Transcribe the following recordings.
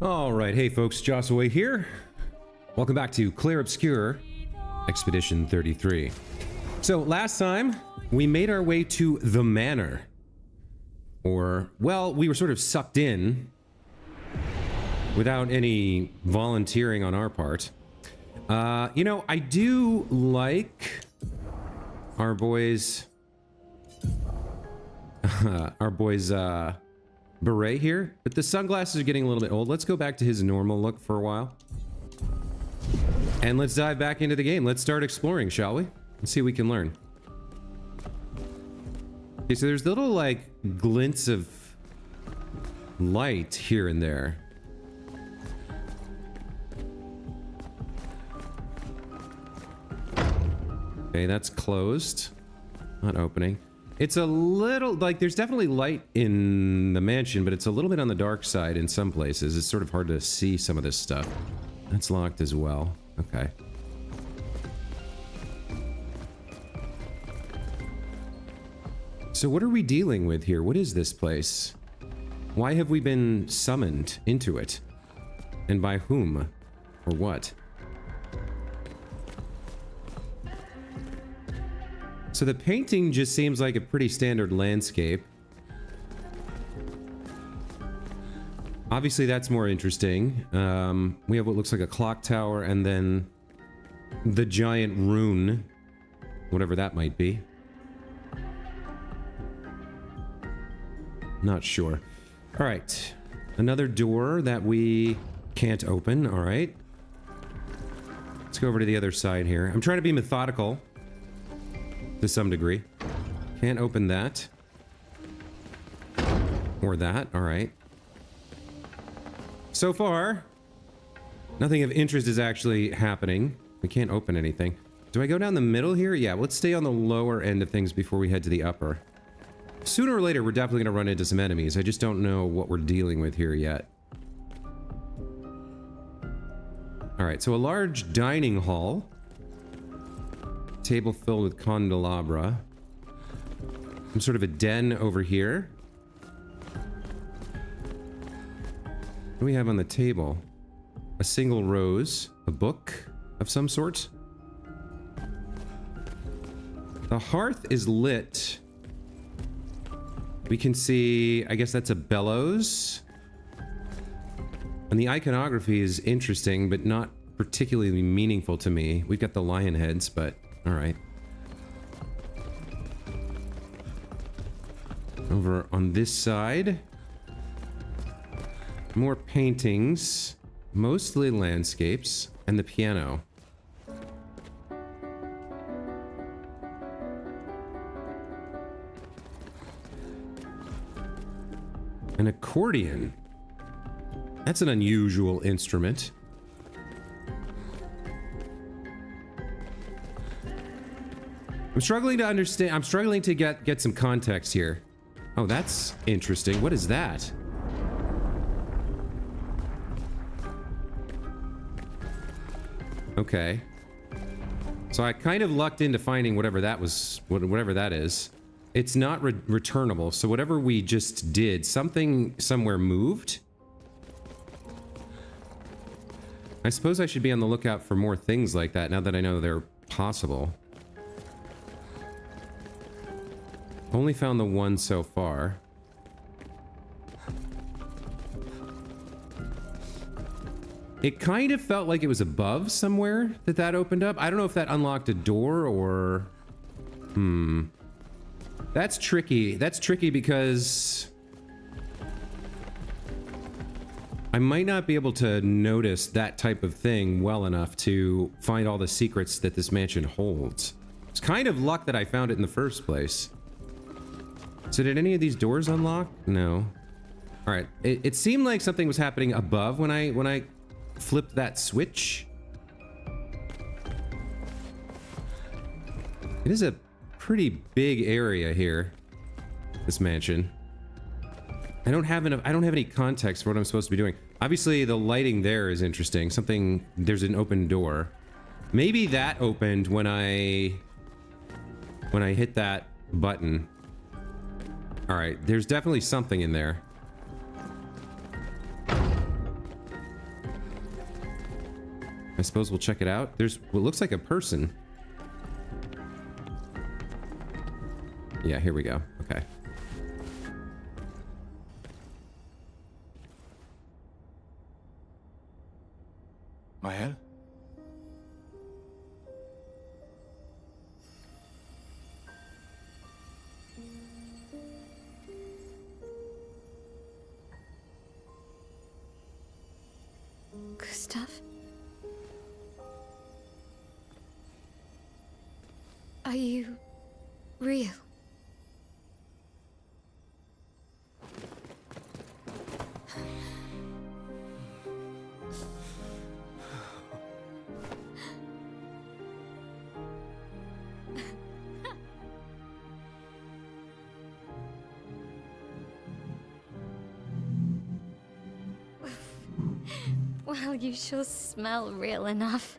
All right, hey folks, Jossaway here. Welcome back to Clair Obscure, Expedition 33. So last time, we made our way to the manor. Or, well, we were sort of sucked in without any volunteering on our part. You know, I do like our boys... beret here, but the sunglasses are getting a little bit old. Let's go back to his normal look for a while. And let's dive back into the game. Let's start exploring, shall we? Let's see what we can learn. Okay, so there's little, like, glints of light here and there. Okay, that's closed. Not opening. It's a little, like, there's definitely light in the mansion, but it's a little bit on the dark side in some places. It's sort of hard to see some of this stuff. That's locked as well. Okay. So what are we dealing with here? What is this place? Why have we been summoned into it? And by whom? Or what? So the painting just seems like a pretty standard landscape. Obviously that's more interesting. We have what looks like a clock tower and then the giant rune, whatever that might be. Not sure. All right, another door that we can't open. All right. Let's go over to the other side here. I'm trying to be methodical. To some degree. Can't open that. Or that. Alright. So far, nothing of interest is actually happening. We can't open anything. Do I go down the middle here? Yeah, let's stay on the lower end of things before we head to the upper. Sooner or later, we're definitely going to run into some enemies. I just don't know what we're dealing with here yet. Alright, so a large dining hall. Table filled with candelabra. Some sort of a den over here. What do we have on the table? A single rose. A book of some sort. The hearth is lit. We can see, I guess that's a bellows. And the iconography is interesting, but not particularly meaningful to me. We've got the lion heads, but... Alright. Over on this side. More paintings. Mostly landscapes. And the piano. An accordion. That's an unusual instrument. I'm struggling to understand. I'm struggling to get some context here. Oh, that's interesting. What is that? Okay. So I kind of lucked into finding whatever that was, whatever that is. It's not returnable. So whatever we just did, something somewhere moved. I suppose I should be on the lookout for more things like that now that I know they're possible. Only found the one so far. It kind of felt like it was above somewhere that opened up. I don't know if that unlocked a door or... That's tricky. That's tricky because... I might not be able to notice that type of thing well enough to find all the secrets that this mansion holds. It's kind of luck that I found it in the first place. So did any of these doors unlock? No. All right. It seemed like something was happening above when I flipped that switch. It is a pretty big area here. This mansion. I don't have any context for what I'm supposed to be doing. Obviously, the lighting there is interesting. There's an open door. Maybe that opened when I hit that button. All right, there's definitely something in there. I suppose we'll check it out. There's what looks like a person. Yeah, here we go. Okay. Mael? Gustav? Are you real? Well, you sure smell real enough.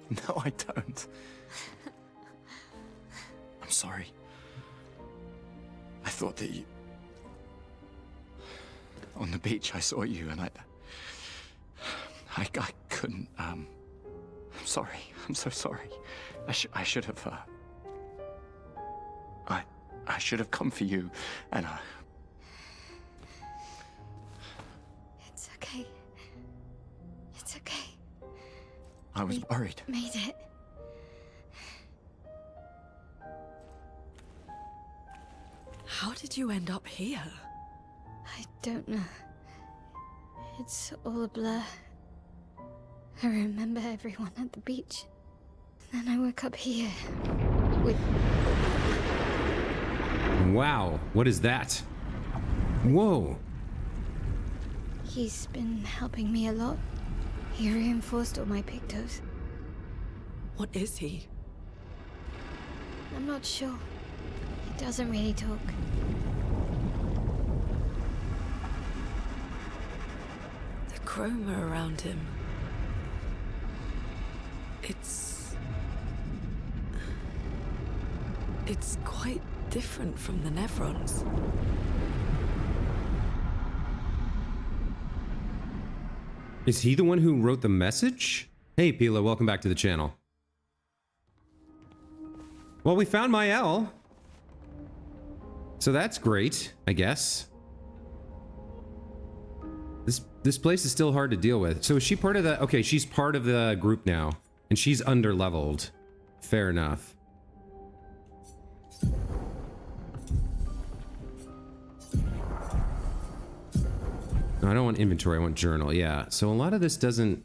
No, I don't. I'm sorry. I thought that you... On the beach, I saw you and I couldn't, I'm sorry. I'm so sorry. I should have, I should have come for you and, It's okay. It's okay. I was worried. Made it. How did you end up here? I don't know. It's all a blur. I remember everyone at the beach. Then I woke up here. With... Wow, what is that? Whoa. He's been helping me a lot. He reinforced all my pictos. What is he? I'm not sure. He doesn't really talk. The chroma around him. It's quite different from the Nevrons. Is he the one who wrote the message? Hey, Pila, welcome back to the channel. Well, we found Mael. So that's great, I guess. This place is still hard to deal with. So is she part of the... Okay, she's part of the group now. And she's under-leveled. Fair enough. No, I don't want inventory, I want journal. Yeah, so a lot of this doesn't...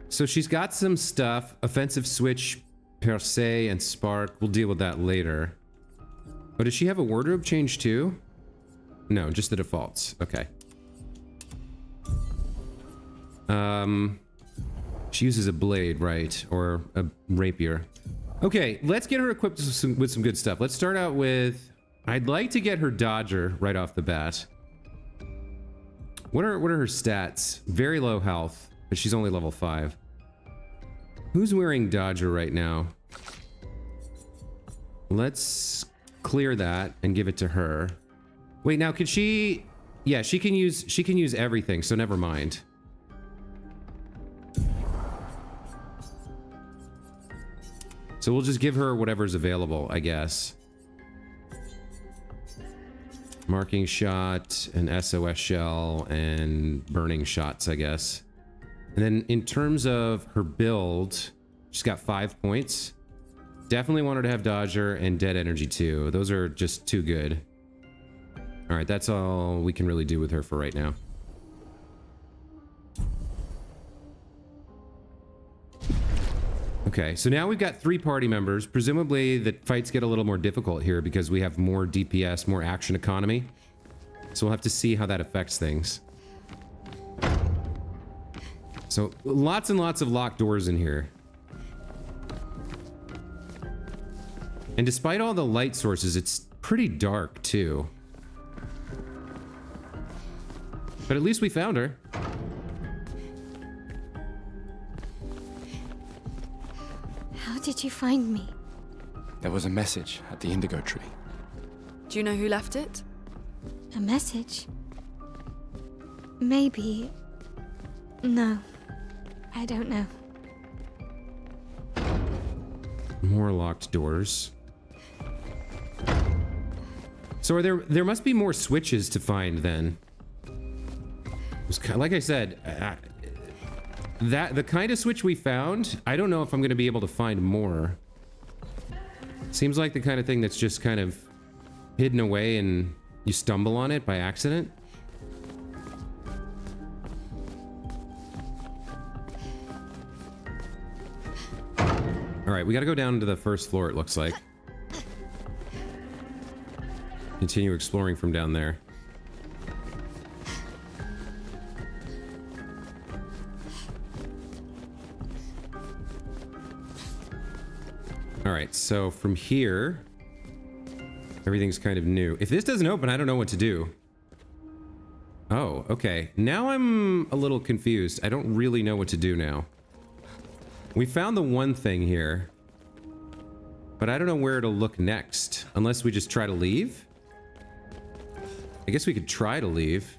So she's got some stuff. Offensive switch, per se, and spark. We'll deal with that later. But does she have a wardrobe change too? No, just the defaults. Okay. She uses a blade, right? Or a rapier. Okay, let's get her equipped with some good stuff. Let's start out with... I'd like to get her dodger right off the bat. What are her stats? Very low health, but she's only level 5. Who's wearing dodger right now? Let's clear that and give it to her. Wait, now could she... Yeah, she can use everything, so never mind. So we'll just give her whatever's available, I guess. Marking shot, an SOS shell, and burning shots, I guess. And then in terms of her build, she's got 5 points. Definitely want her to have dodger and dead energy too. Those are just too good. All right, that's all we can really do with her for right now. Okay, so now we've got 3 party members. Presumably the fights get a little more difficult here because we have more DPS, more action economy. So we'll have to see how that affects things. So lots and lots of locked doors in here. And despite all the light sources, it's pretty dark too. But at least we found her. How did you find me? There was a message at the indigo tree. Do you know who left it? A message? Maybe. No. I don't know. More locked doors. So there must be more switches to find then. Like I said, the kind of switch we found, I don't know if I'm going to be able to find more. Seems like the kind of thing that's just kind of hidden away and you stumble on it by accident. All right, we got to go down to the first floor, it looks like. Continue exploring from down there. All right, so from here, everything's kind of new. If this doesn't open, I don't know what to do. Oh, okay. Now I'm a little confused. I don't really know what to do now. We found the one thing here, but I don't know where to look next, unless we just try to leave. I guess we could try to leave.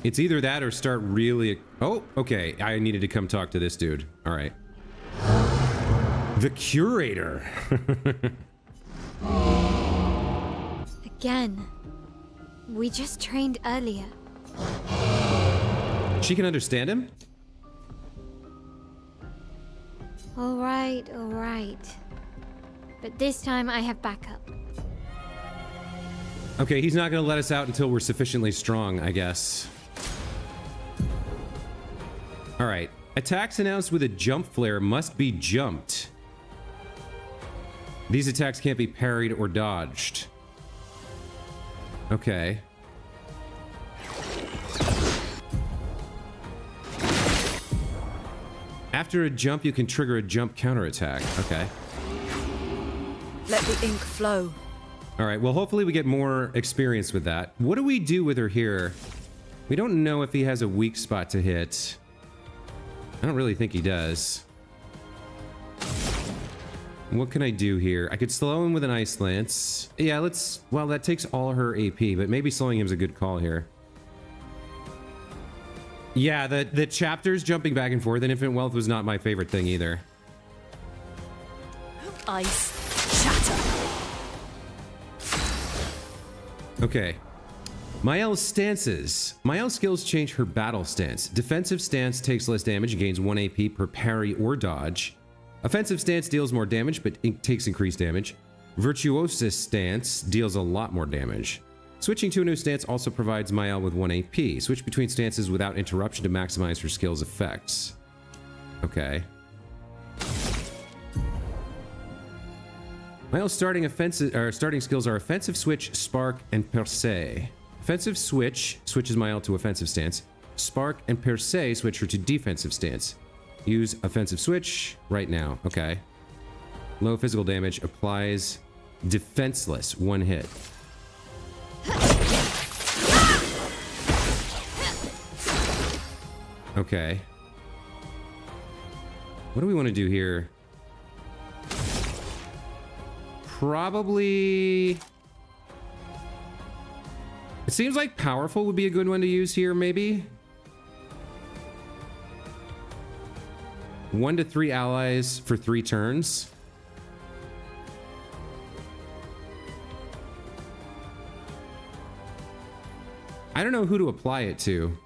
It's either that or start really... Oh, okay. I needed to come talk to this dude. All right. The curator. Again. We just trained earlier. She can understand him? All right. But this time I have backup. Okay, he's not going to let us out until we're sufficiently strong, I guess. All right. Attacks announced with a jump flare must be jumped. These attacks can't be parried or dodged. Okay. After a jump, you can trigger a jump counterattack. Okay. Let the ink flow. All right, well, hopefully we get more experience with that. What do we do with her here? We don't know if he has a weak spot to hit. I don't really think he does. What can I do here? I could slow him with an Ice Lance. Yeah, let's... Well, that takes all her AP, but maybe slowing him is a good call here. Yeah, the chapters jumping back and forth in Infinite Wealth was not my favorite thing either. Ice shatter. Okay. Mael's stances. Mael's skills change her battle stance. Defensive stance takes less damage and gains 1 AP per parry or dodge. Offensive stance deals more damage but takes increased damage. Virtuosus stance deals a lot more damage. Switching to a new stance also provides Mael with 1 AP. Switch between stances without interruption to maximize her skill's effects. Okay. Mael's starting skills are Offensive Switch, Spark, and Perce. Offensive Switch switches Mael to offensive stance. Spark and Perce switch her to defensive stance. Use Offensive Switch right now. Okay. Low physical damage applies defenseless 1 hit. Okay. What do we want to do here? Probably... It seems like Powerful would be a good one to use here, maybe. 1 to 3 allies for 3 turns. I don't know who to apply it to.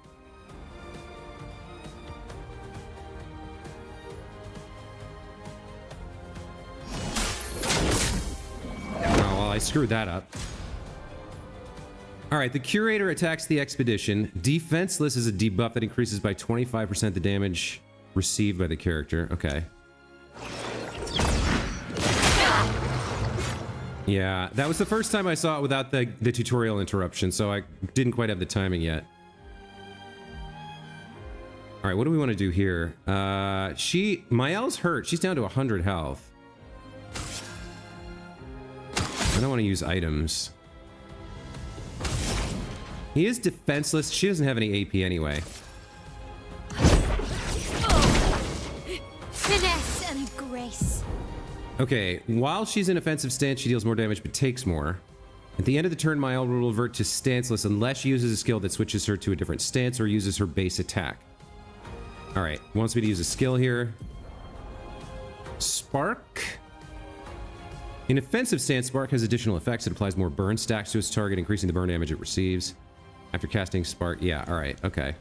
Oh, well, I screwed that up. All right, the Curator attacks the Expedition. Defenseless is a debuff that increases by 25% the damage received by the character. Okay. Yeah, that was the first time I saw it without the tutorial interruption, so I didn't quite have the timing yet. All right, what do we want to do here? Mael's hurt. She's down to 100 health. I don't want to use items. He is defenseless. She doesn't have any AP anyway. Finesse and grace. Okay, while she's in offensive stance, she deals more damage but takes more. At the end of the turn, Mael will revert to stanceless unless she uses a skill that switches her to a different stance or uses her base attack. Alright, wants me to use a skill here. Spark. In offensive stance, Spark has additional effects. It applies more burn stacks to its target, increasing the burn damage it receives. After casting Spark, yeah, alright, okay.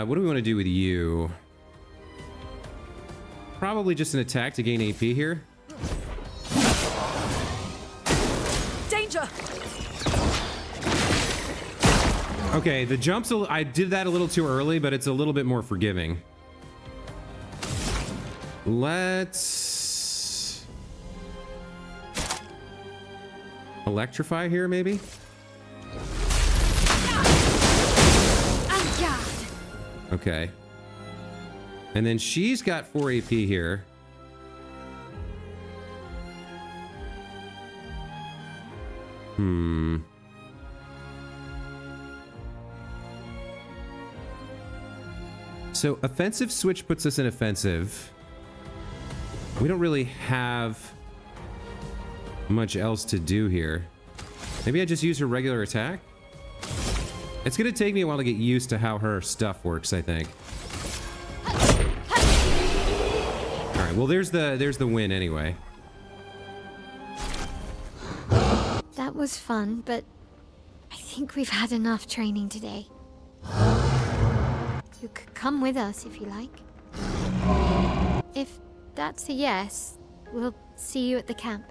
What do we want to do with you? Probably just an attack to gain AP here. Danger! Okay, the jumps, I did that a little too early, but it's a little bit more forgiving. Let's electrify here, maybe? Okay. And then she's got 4 AP here. So offensive switch puts us in offensive. We don't really have much else to do here. Maybe I just use her regular attack? It's gonna take me a while to get used to how her stuff works, I think. Alright, well there's the win anyway. That was fun, but I think we've had enough training today. You could come with us if you like. If that's a yes, we'll see you at the camp.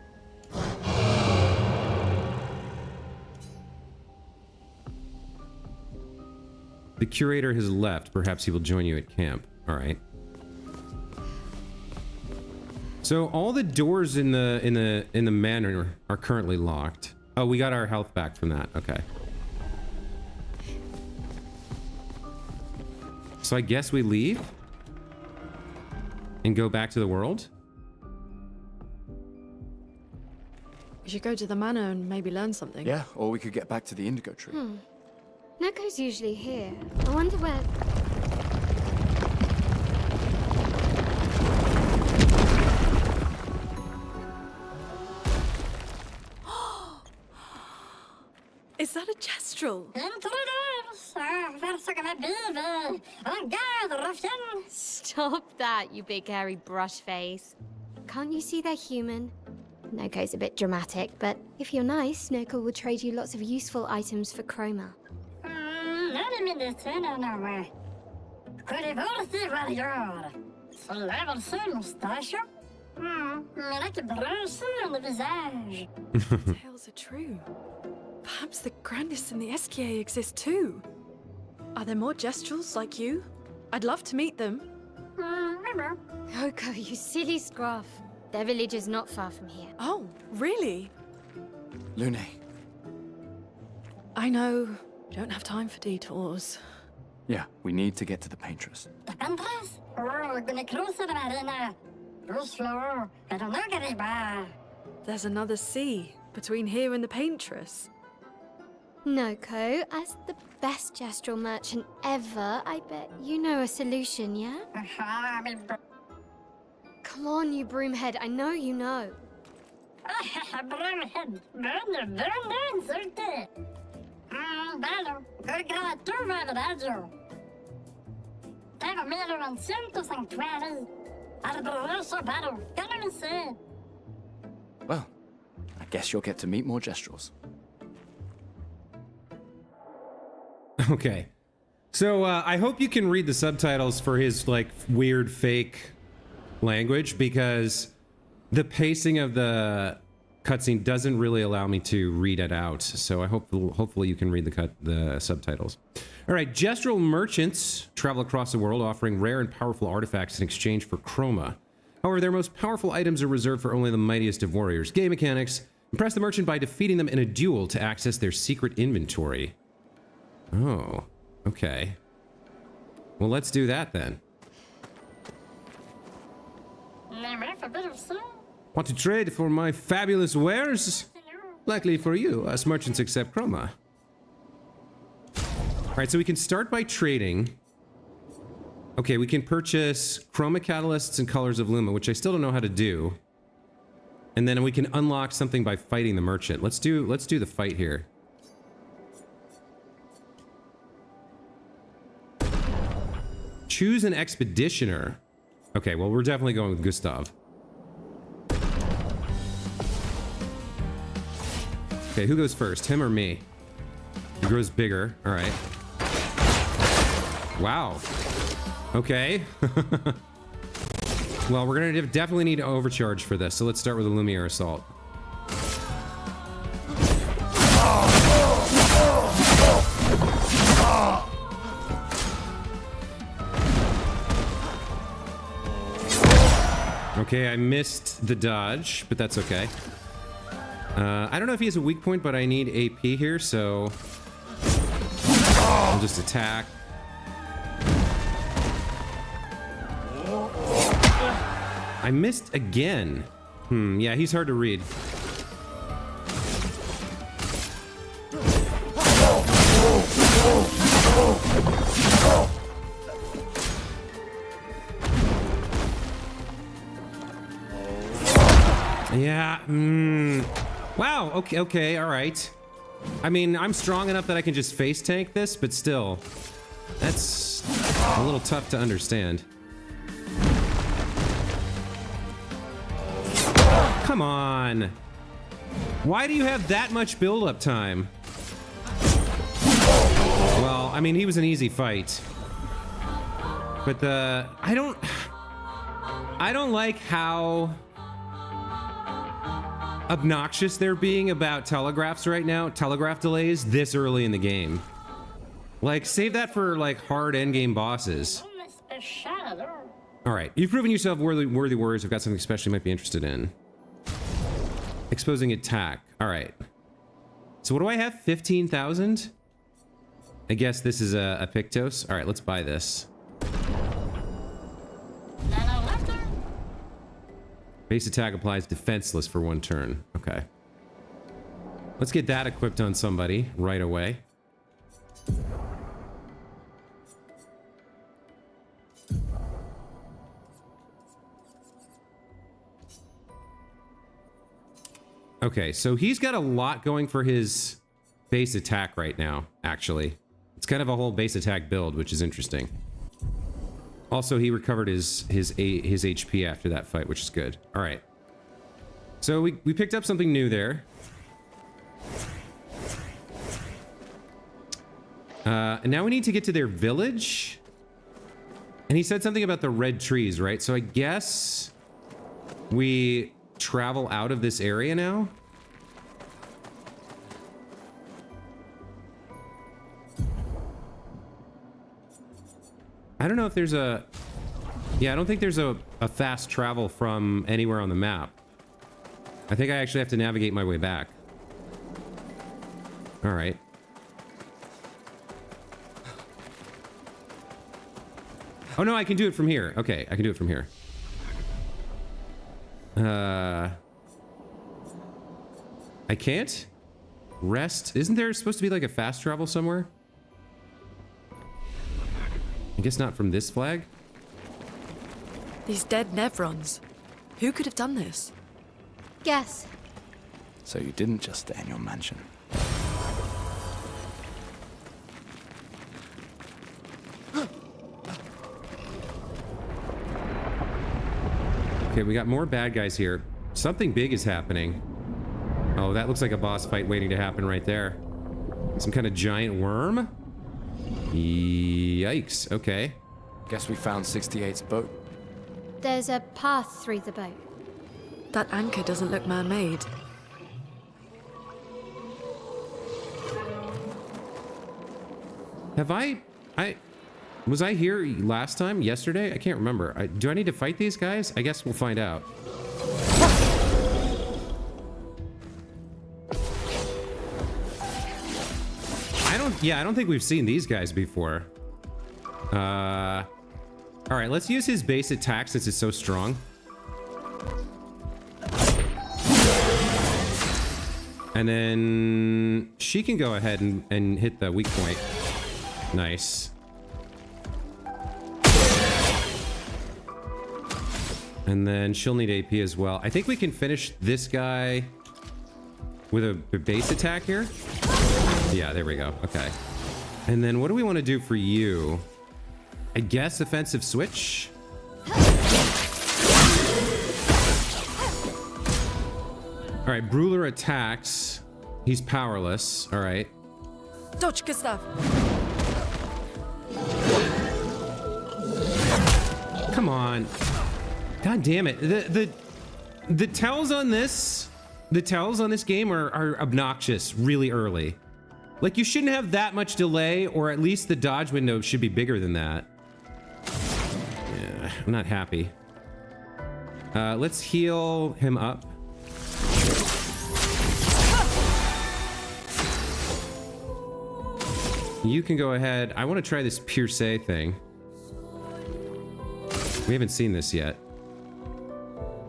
The curator has left. Perhaps he will join you at camp. Alright. So all the doors in the manor are currently locked. Oh, we got our health back from that. Okay. So I guess we leave and go back to the world. We should go to the manor and maybe learn something. Yeah, or we could get back to the indigo tree. Neko's usually here. I wonder where... Is that a gestural? Stop that, you big hairy brush face. Can't you see they're human? Neko's a bit dramatic, but if you're nice, Neko will trade you lots of useful items for chroma. Tales are true. Perhaps the grandest in the SKA exist too. Are there more gestrals like you? I'd love to meet them. Neko, you silly scruff. Their village is not far from here. Oh, really? Lune, I know. We don't have time for detours. yeah, we need to get to the paintress. There's another sea between here and the paintress. Noko, as the best gestural merchant ever, I bet you know a solution, yeah? Come on, you broomhead, I know you know. Well, I guess you'll get to meet more gestrals. Okay. So I hope you can read the subtitles for his like weird fake language, because the pacing of the cutscene doesn't really allow me to read it out. So I hope hopefully you can read the subtitles. All right, gestural merchants travel across the world offering rare and powerful artifacts in exchange for chroma. However, their most powerful items are reserved for only the mightiest of warriors. Game mechanics: impress the merchant by defeating them in a duel to access their secret inventory. Oh, okay. Well, let's do that then. Want to trade for my fabulous wares? Likely for you, as merchants accept chroma. right, so we can start by trading. Okay, we can purchase chroma catalysts and colors of Luma, which I still don't know how to do. And then we can unlock something by fighting the merchant. Let's do the fight here. Choose an expeditioner. Okay, well, we're definitely going with Gustav. Okay, who goes first? Him or me? He grows bigger. All right. Wow. Okay. Well, we're gonna definitely need to overcharge for this, so let's start with a Lumiere Assault. Okay, I missed the dodge, but that's okay. I don't know if he has a weak point, but I need AP here, so I'll just attack. I missed again. Yeah, he's hard to read. Yeah, wow, okay, all right. I mean, I'm strong enough that I can just face tank this, but still, that's a little tough to understand. Come on. Why do you have that much build-up time? Well, I mean, he was an easy fight. But I don't like how obnoxious they're being about telegraphs right now, telegraph delays this early in the game. Like, save that for like hard endgame bosses. All right, you've proven yourself worthy warriors. I've got something special you might be interested in. Exposing attack. All right. So what do I have? 15,000? I guess this is a Pictos. All right, let's buy this. Base attack applies defenseless for 1 turn. Okay. Let's get that equipped on somebody right away. Okay, so he's got a lot going for his base attack right now, actually. It's kind of a whole base attack build, which is interesting. Also, he recovered his HP after that fight, which is good. All right. So we picked up something new there. And now we need to get to their village. And he said something about the red trees, right? So I guess we travel out of this area now. I don't know if there's a... Yeah, I don't think there's a fast travel from anywhere on the map. I think I actually have to navigate my way back. All right. Oh no, I can do it from here. Okay, I can do it from here. I can't? Rest? Isn't there supposed to be like a fast travel somewhere? I guess not from this flag. These dead Nevrons. Who could have done this? Guess. So you didn't just stay in your mansion. Okay, we got more bad guys here. Something big is happening. Oh, that looks like a boss fight waiting to happen right there. Some kind of giant worm? Yikes, okay. Guess we found 68's boat. There's a path through the boat. That anchor doesn't look man-made. Have was I here last time? Yesterday? I can't remember. Do I need to fight these guys? I guess we'll find out. I don't think we've seen these guys before. All right, let's use his base attack since it's so strong. And then she can go ahead and hit the weak point. Nice. And then she'll need AP as well. I think we can finish this guy with a base attack here. Yeah, there we go. Okay. And then what do we want to do for you? I guess offensive switch? All right, Brawler attacks. He's powerless. All right. Dodge, Gustav. Come on. God damn it. The tells on this, game are obnoxious really early. Like, you shouldn't have that much delay, or at least the dodge window should be bigger than that. Yeah, I'm not happy. Let's heal him up. You can go ahead. I want to try this Pierce thing. We haven't seen this yet.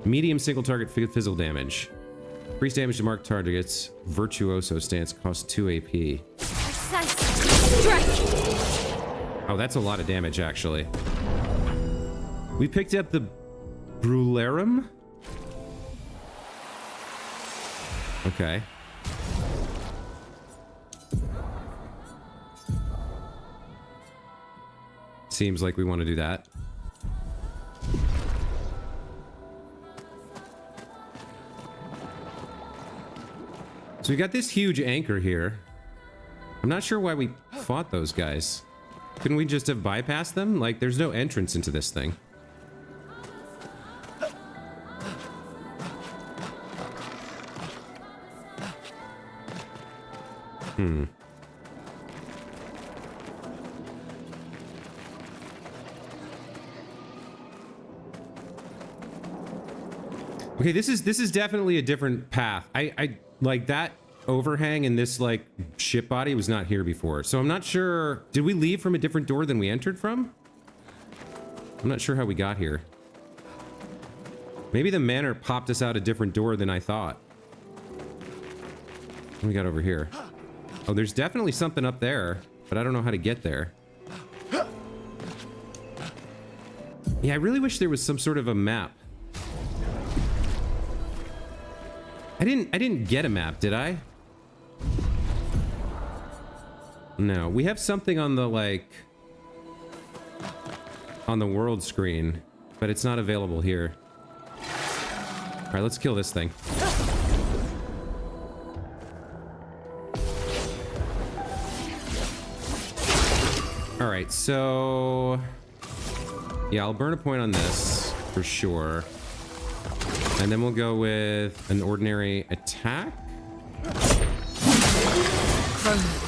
Medium single target fizzle damage. Increase damage to marked targets. Virtuoso stance costs 2 AP. Oh, that's a lot of damage, actually. We picked up the Brularum. Okay. Seems like we want to do that. So we got this huge anchor here. I'm not sure why we fought those guys. Couldn't we just have bypassed them? Like, there's no entrance into this thing. Okay, this is definitely a different path. I like that overhang in this like ship body was not here before. So I'm not sure. Did we leave from a different door than we entered from? I'm not sure how we got here. Maybe the manor popped us out a different door than I thought. What do we got over here? Oh, there's definitely something up there, but I don't know how to get there. Yeah, I really wish there was some sort of a map. I didn't get a map, did I? No, we have something on the, like, on the world screen, but it's not available here. All right, let's kill this thing. All right, so yeah, I'll burn a point on this for sure. And then we'll go with an ordinary attack.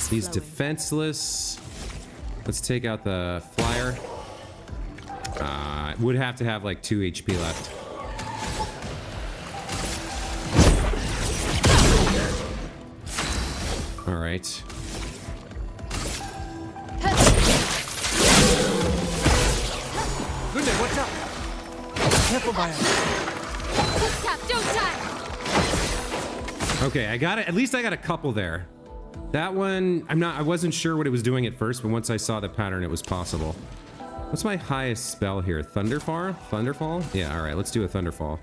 He's defenseless. Let's take out the flyer. Would have to have like 2 HP left. All right. Good day, watch out! Careful, Maya. Don't die. Okay, I got it. At least I got a couple there. That one, I wasn't sure what it was doing at first, but once I saw the pattern, it was possible. What's my highest spell here? Thunderfall? Thunderfall? Yeah, all right, let's do a Thunderfall.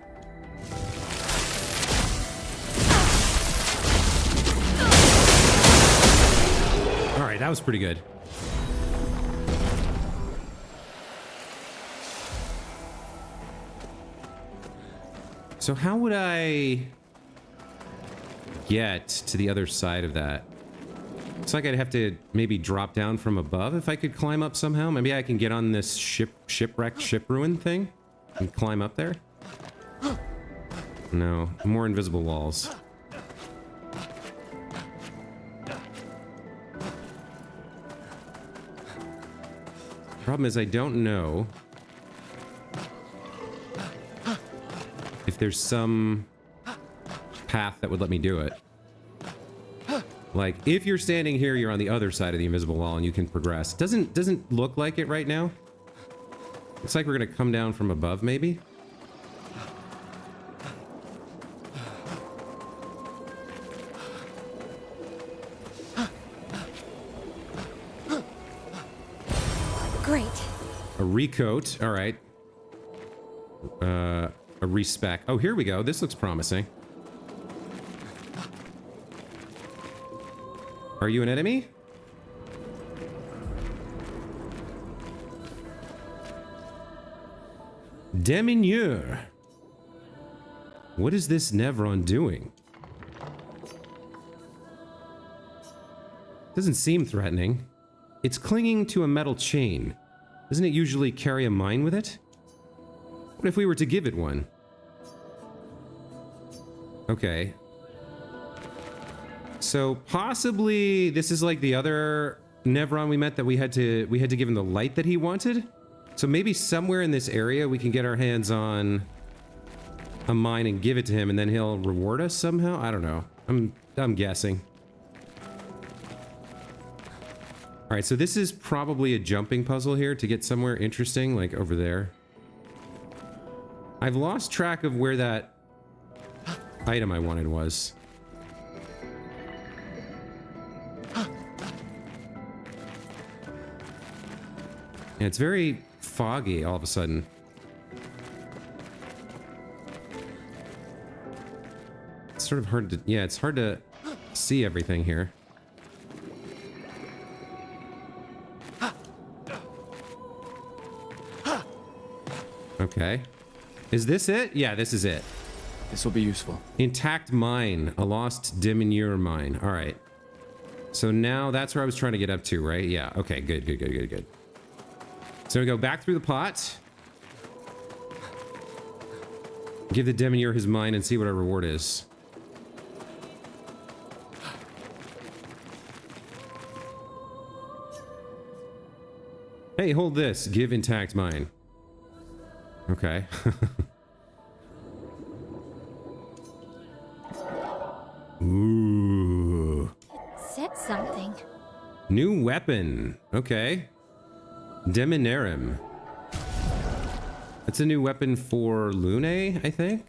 All right, that was pretty good. So how would I get to the other side of that? Looks like I'd have to maybe drop down from above if I could climb up somehow. Maybe I can get on this shipwrecked ship ruin thing and climb up there. No, more invisible walls. Problem is I don't know if there's some path that would let me do it. Like, if you're standing here, you're on the other side of the invisible wall and you can progress. Doesn't look like it right now. Looks like we're gonna come down from above, maybe? Great. A recoat. All right. A respec. Oh, here we go. This looks promising. Are you an enemy? Demineur. What is this Nevron doing? Doesn't seem threatening. It's clinging to a metal chain. Doesn't it usually carry a mine with it? What if we were to give it one? Okay. So possibly this is like the other Nevron we met that we had to give him the light that he wanted. So maybe somewhere in this area we can get our hands on a mine and give it to him, and then he'll reward us somehow. I don't know. I'm guessing. All right, so this is probably a jumping puzzle here to get somewhere interesting, like over there. I've lost track of where that item I wanted was. And it's very foggy all of a sudden. It's sort of hard to, yeah, it's hard to see everything here. Okay. Is this it? Yeah, this is it. This will be useful. Intact mine. A lost Demineur mine. All right. So now that's where I was trying to get up to, right? Yeah. Okay, good. So we go back through the pot. Give the Demineur his mine and see what our reward is. Hey, hold this. Give intact mine. Okay. Ooh. Said something. New weapon. Okay. Deminarum. That's a new weapon for Lune, I think.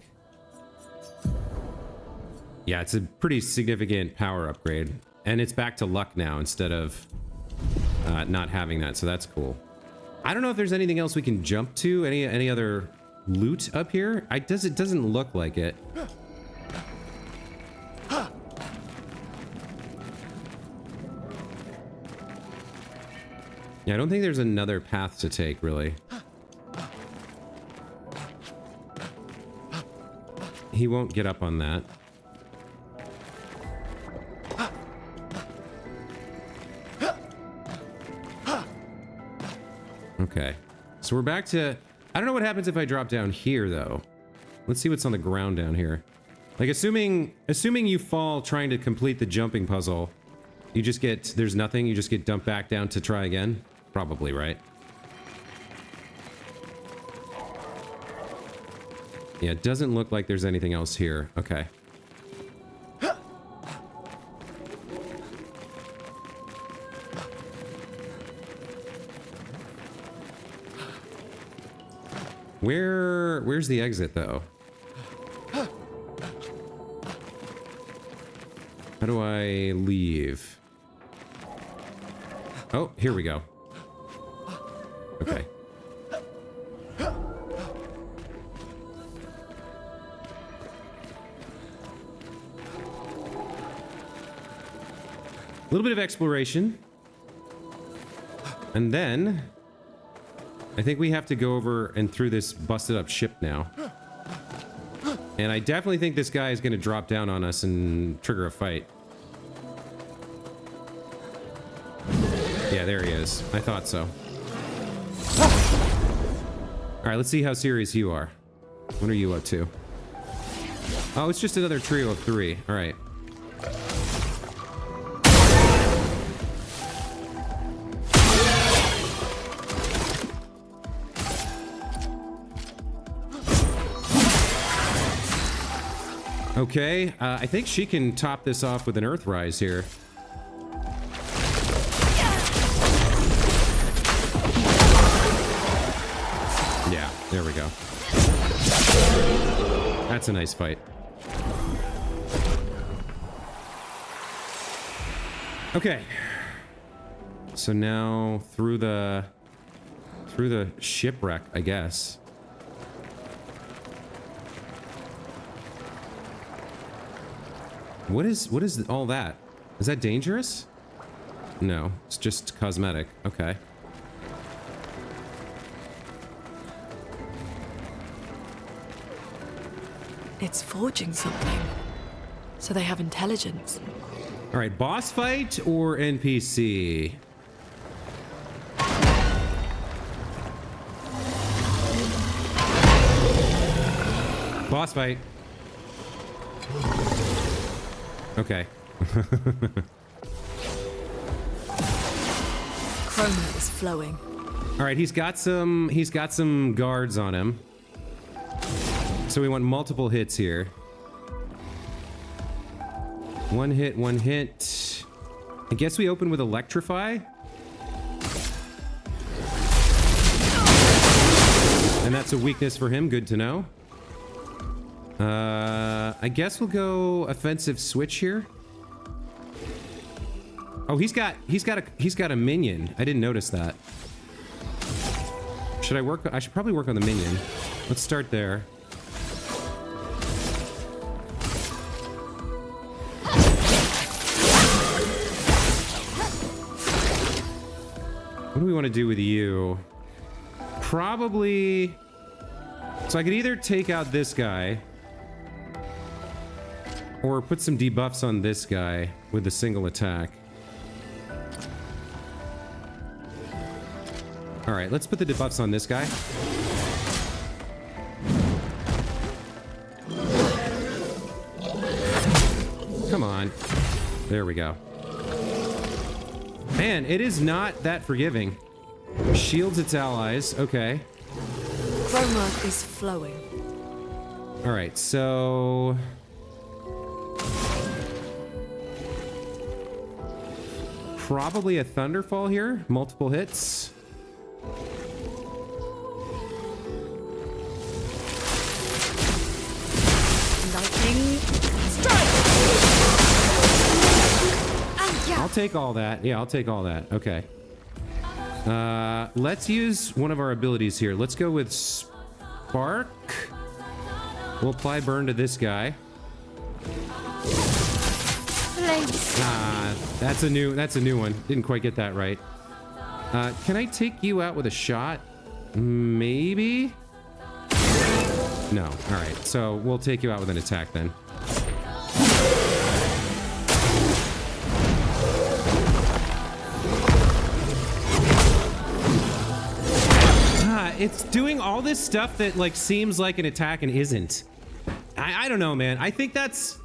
Yeah, it's a pretty significant power upgrade. And it's back to luck now instead of not having that, so that's cool. I don't know if there's anything else we can jump to. Any other loot up here? It doesn't look like it. Yeah, I don't think there's another path to take, really. He won't get up on that. Okay. So we're back to... I don't know what happens if I drop down here, though. Let's see what's on the ground down here. Like, assuming you fall trying to complete the jumping puzzle, you just get... There's nothing, you just get dumped back down to try again? Probably, right? Yeah, it doesn't look like there's anything else here. Okay. Where's the exit, though? How do I leave? Oh, here we go. Okay. A little bit of exploration. And then I think we have to go over and through this busted up ship now. And I definitely think this guy is going to drop down on us and trigger a fight. Yeah, there he is. I thought so. All right, let's see how serious you are. What are you up to? Oh, it's just another trio of 3. All right. Okay, I think she can top this off with an Earthrise here. Yeah, there we go. That's a nice fight. Okay. So now through the through the shipwreck, I guess. What is all that? Is that dangerous? No, it's just cosmetic. Okay. It's forging something. So they have intelligence. All right, boss fight or NPC? Boss fight. Okay. Chroma is flowing. All right, he's got some guards on him. So we want multiple hits here. One hit, one hit. I guess we open with Electrify. And that's a weakness for him, good to know. I guess we'll go offensive switch here. Oh, he's got a minion. I didn't notice that. Should I work? I should probably work on the minion. Let's start there. What do we want to do with you? Probably... So I could either take out this guy or put some debuffs on this guy with a single attack. All right, let's put the debuffs on this guy. Come on. There we go. Man, it is not that forgiving. Shields its allies. Okay. Chroma is flowing. All right, so... Probably a Thunderfall here. Multiple hits. Lightning strike! And yeah. I'll take all that. Yeah, I'll take all that. Okay. Let's use one of our abilities here. Let's go with Spark. We'll apply burn to this guy. That's a new one. Didn't quite get that right. Can I take you out with a shot? Maybe? No. All right. So we'll take you out with an attack then. It's doing all this stuff that like seems like an attack and isn't. I don't know, man. I think that's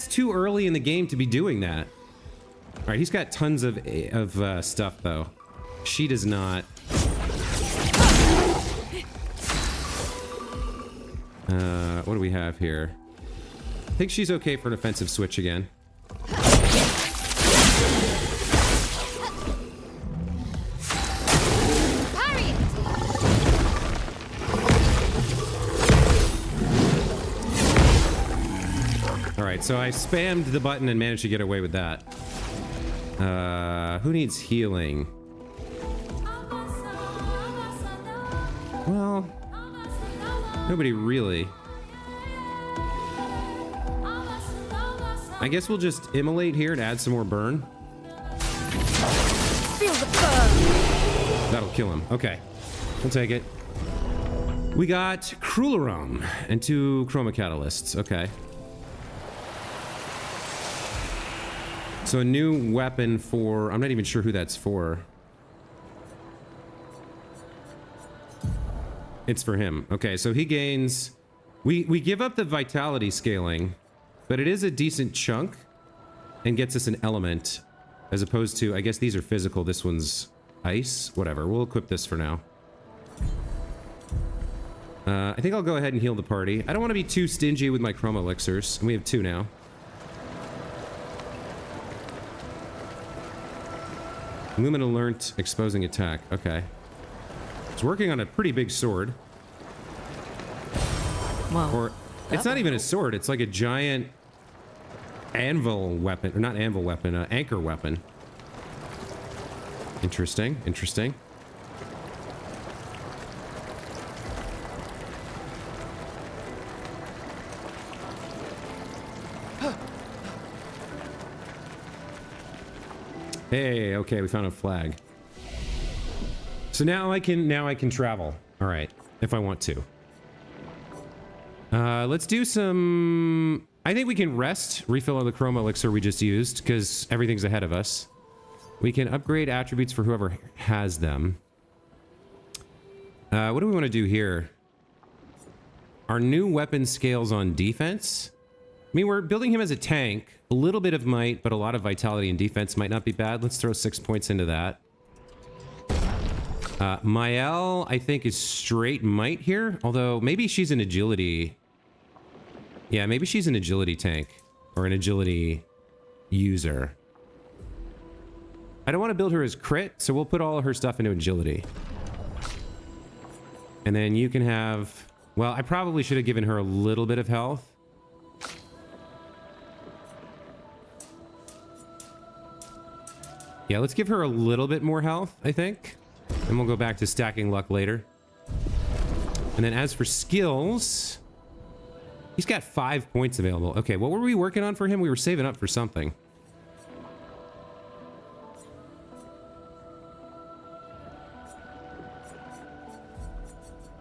too early in the game to be doing that. All right, he's got tons of stuff though. She does not. What do we have here? I think she's okay for an offensive switch again. Alright, so I spammed the button and managed to get away with that. Who needs healing? Well, nobody really. I guess we'll just immolate here and add some more burn. Feel the burn. That'll kill him. Okay, we'll take it. We got Cruelarum and 2 Chroma Catalysts. Okay. So a new weapon for... I'm not even sure who that's for. It's for him. Okay, so he gains... We give up the vitality scaling, but it is a decent chunk and gets us an element as opposed to... I guess these are physical. This one's ice. Whatever. We'll equip this for now. I think I'll go ahead and heal the party. I don't want to be too stingy with my chroma elixirs. And we have 2 now. Lumina learnt exposing attack. Okay. It's working on a pretty big sword. Well, or it's not even a sword. It's like a giant anvil weapon. Or not anvil weapon, anchor weapon. Interesting. Interesting. Hey, okay, we found a flag. So now I can travel. All right, if I want to. Let's do some... I think we can rest, refill on the chroma elixir we just used, because everything's ahead of us. We can upgrade attributes for whoever has them. What do we want to do here? Our new weapon scales on defense. I mean, we're building him as a tank. A little bit of might, but a lot of vitality and defense might not be bad. Let's throw 6 points into that. Mael, I think, is straight might here. Although, maybe she's an agility... Yeah, maybe she's an agility tank. Or an agility user. I don't want to build her as crit, so we'll put all of her stuff into agility. And then you can have... Well, I probably should have given her a little bit of health. Yeah, let's give her a little bit more health, I think. And we'll go back to stacking luck later. And then as for skills... He's got 5 points available. Okay, what were we working on for him? We were saving up for something.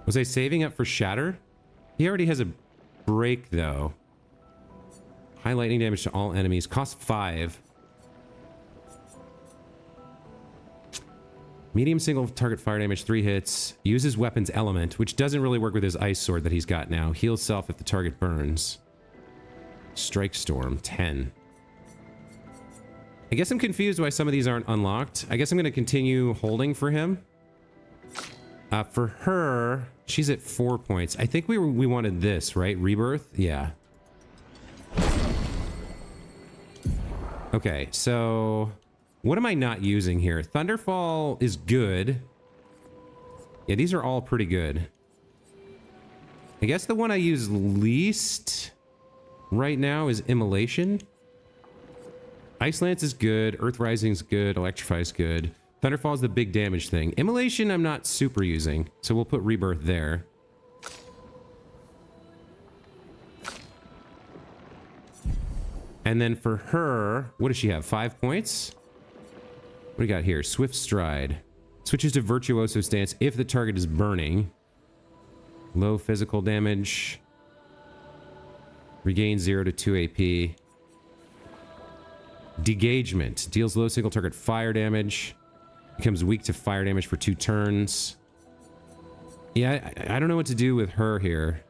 Was I saving up for Shatter? He already has a break, though. High lightning damage to all enemies. Cost 5. Medium single target fire damage, 3 hits. Uses weapons element, which doesn't really work with his ice sword that he's got now. Heals self if the target burns. Strike storm, 10. I guess I'm confused why some of these aren't unlocked. I guess I'm going to continue holding for him. For her, she's at 4 points. I think we wanted this, right? Rebirth? Yeah. Okay, so... What am I not using here? Thunderfall is good. Yeah, these are all pretty good. I guess the one I use least right now is Immolation. Ice Lance is good. Earth Rising is good. Electrify is good. Thunderfall is the big damage thing. Immolation I'm not super using, so we'll put Rebirth there. And then for her, what does she have? 5 points? What do we got here? Swift Stride. Switches to Virtuoso Stance if the target is burning. Low physical damage. Regain 0 to 2 AP. Degagement. Deals low single target fire damage. Becomes weak to fire damage for 2 turns. Yeah, I don't know what to do with her here.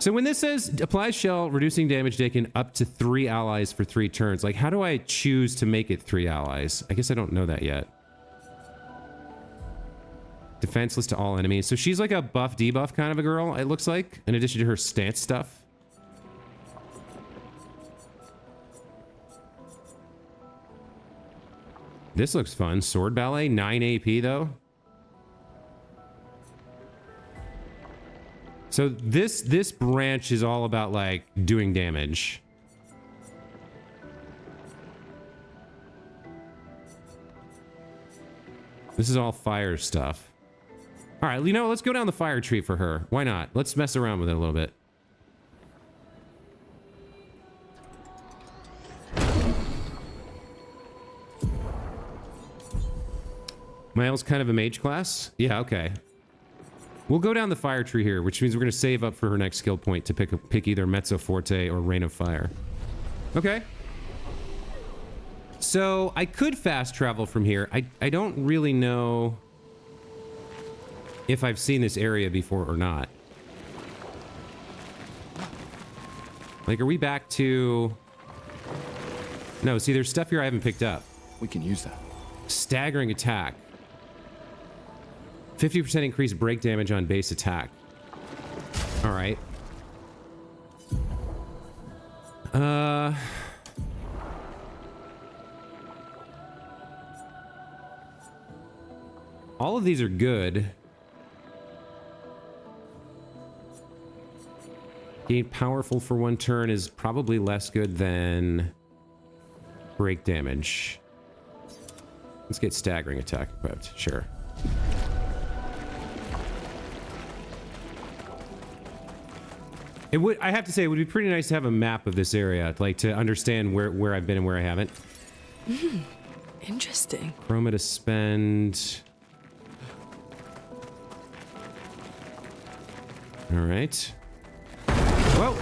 So when this says applies shell, reducing damage taken up to 3 allies for 3 turns, like how do I choose to make it 3 allies? I guess I don't know that yet. Defenseless to all enemies. So she's like a buff debuff kind of a girl, it looks like, in addition to her stance stuff. This looks fun. Sword Ballet, 9 AP though. So this branch is all about like doing damage. This is all fire stuff. All right, you know, let's go down the fire tree for her. Why not? Let's mess around with it a little bit. Miles kind of a mage class? Yeah, okay. We'll go down the fire tree here, which means we're going to save up for her next skill point to pick either Mezzo Forte or Rain of Fire. Okay. So I could fast travel from here. I don't really know if I've seen this area before or not. Like, are we back to... No, see, there's stuff here I haven't picked up. We can use that. Staggering attack. 50% increased break damage on base attack. All right. All of these are good. Gain powerful for 1 turn is probably less good than break damage. Let's get staggering attack equipped. Sure. It would, I have to say, it would be pretty nice to have a map of this area, like to understand where I've been and where I haven't. Interesting. Chroma to spend. All right. Whoa.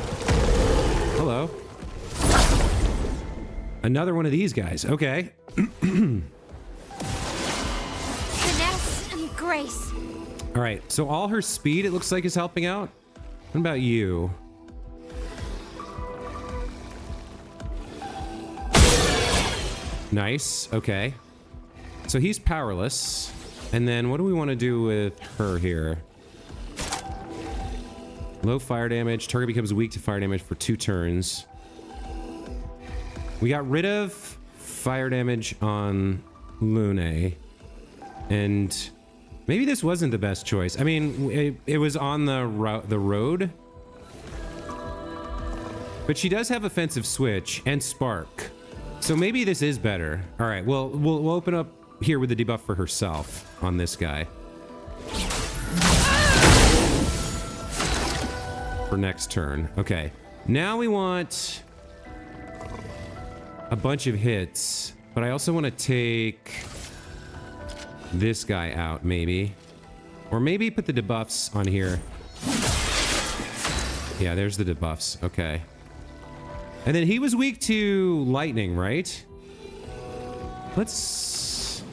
Hello. Another one of these guys. Okay. Finesse and grace. All right. So all her speed, it looks like, is helping out. What about you? Nice. Okay. So he's powerless. And then what do we want to do with her here? Low fire damage. Target becomes weak to fire damage for 2 turns. We got rid of fire damage on Lune. And maybe this wasn't the best choice. I mean, it was on the road. But she does have offensive switch and spark. So maybe this is better. All right, well, we'll open up here with the debuff for herself on this guy. For next turn. Okay. Now we want a bunch of hits, but I also want to take this guy out, maybe. Or maybe put the debuffs on here. Yeah, there's the debuffs. Okay. And then he was weak to lightning, right? Let's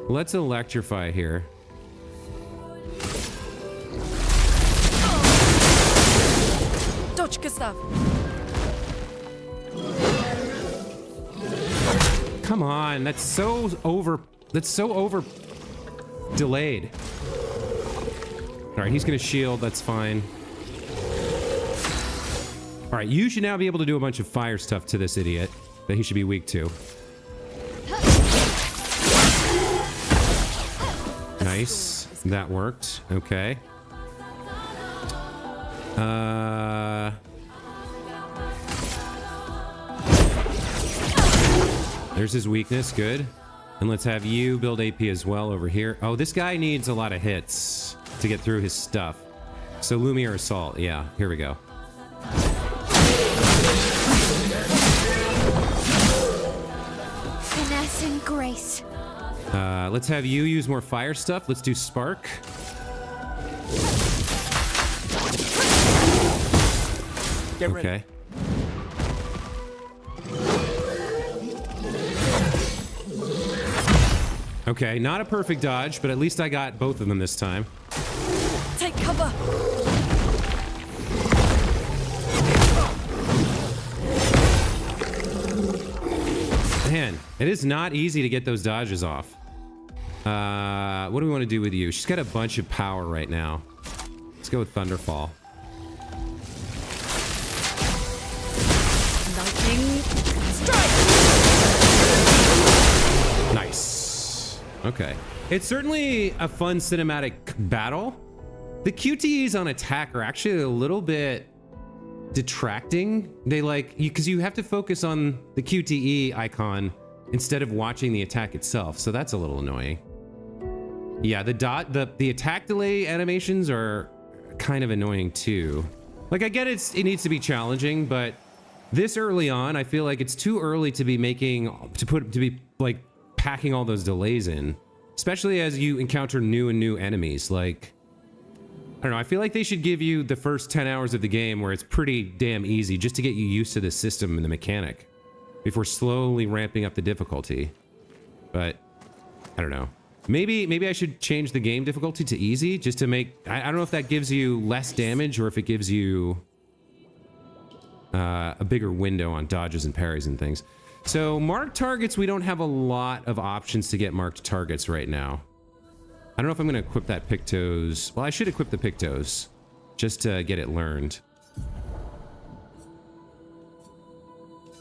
electrify here. Dodge, Gustav. Come on, that's so over delayed. All right, he's gonna shield, that's fine. All right, you should now be able to do a bunch of fire stuff to this idiot that he should be weak to. Nice, that worked. Okay. There's his weakness, good. And let's have you build AP as well over here. Oh, this guy needs a lot of hits to get through his stuff. So Lumiere Assault, yeah, here we go. Finesse and grace. Let's have you use more fire stuff. Let's do Spark. Get ready. Okay. Okay, not a perfect dodge, but at least I got both of them this time. Take cover. Man, it is not easy to get those dodges off. What do we want to do with you? She's got a bunch of power right now. Let's go with Thunderfall. Lightning strike. Nice. Okay. It's certainly a fun cinematic battle. The QTEs on attack are actually a little bit detracting. They because you have to focus on the QTE icon instead of watching the attack itself. So that's a little annoying. Yeah, the attack delay animations are kind of annoying too. Like, I get it needs to be challenging, but this early on, I feel like it's too early to be packing all those delays in, especially as you encounter new enemies. Like, I don't know, I feel like they should give you the first 10 hours of the game where it's pretty damn easy just to get you used to the system and the mechanic before slowly ramping up the difficulty. But I don't know. Maybe I should change the game difficulty to easy just to make, I don't know if that gives you less damage or if it gives you a bigger window on dodges and parries and things. So marked targets, we don't have a lot of options to get marked targets right now. I don't know if I'm going to equip that Pictos. Well, I should equip the Pictos just to get it learned.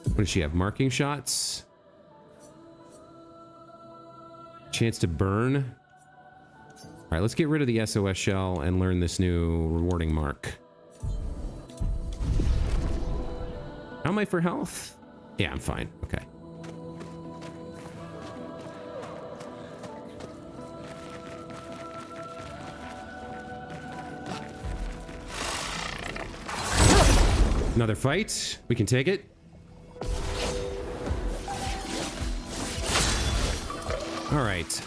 What does she have? Marking shots? Chance to burn? All right, let's get rid of the SOS shell and learn this new rewarding mark. How am I for health? Yeah, I'm fine. Okay. Another fight. We can take it. All right.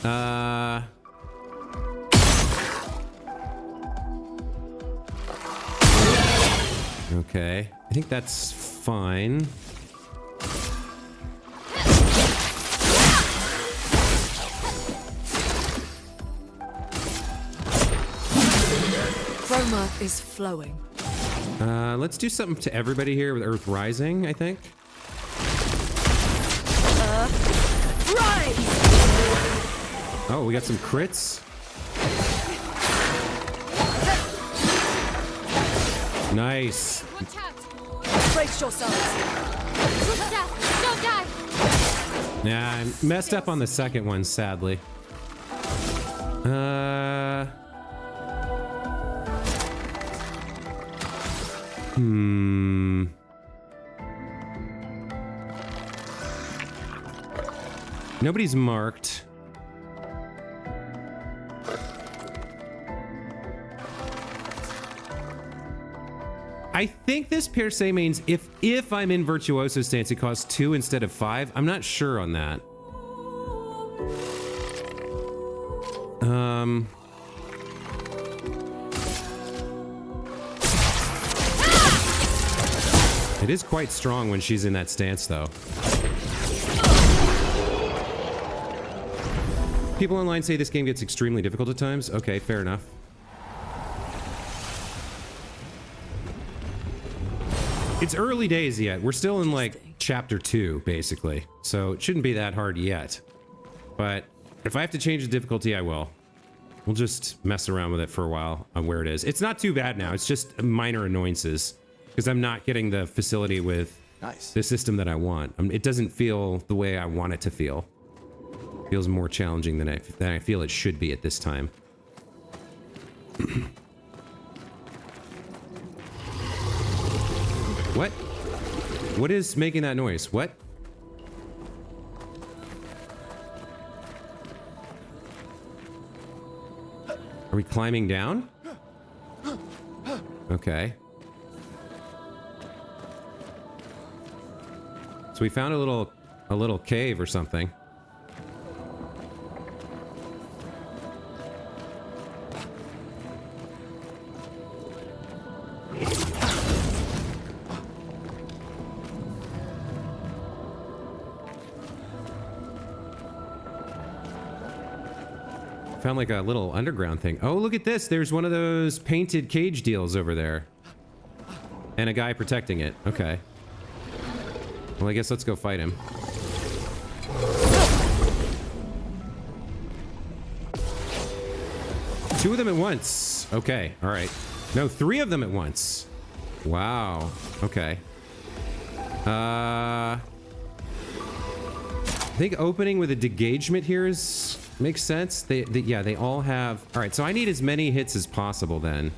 Okay. I think that's fine. Chroma is flowing. Let's do something to everybody here with Earth Rising, I think. Rise! Oh, we got some crits. Nice. Watch out! Brace yourselves. Don't die! Yeah, I messed up on the second one, sadly. Nobody's marked. I think this per se means if I'm in Virtuoso stance, it costs 2 instead of 5. I'm not sure on that. It is quite strong when she's in that stance, though. People online say this game gets extremely difficult at times. Okay, fair enough. It's early days yet. We're still in like chapter 2, basically. So it shouldn't be that hard yet. But if I have to change the difficulty, I will. We'll just mess around with it for a while on where it is. It's not too bad now. It's just minor annoyances. Because I'm not getting the facility with the system that I want. It doesn't feel the way I want it to feel. It feels more challenging than I feel it should be at this time. What? What is making that noise? What? Are we climbing down? Okay. So we found a little cave or something. Found like a little underground thing. Oh, look at this. There's one of those painted cage deals over there. And a guy protecting it. Okay. Well, I guess let's go fight him. Two of them at once. Okay, all right. No, 3 of them at once. Wow. Okay. I think opening with a degagement here makes sense. Yeah, they all have. All right, so I need as many hits as possible then.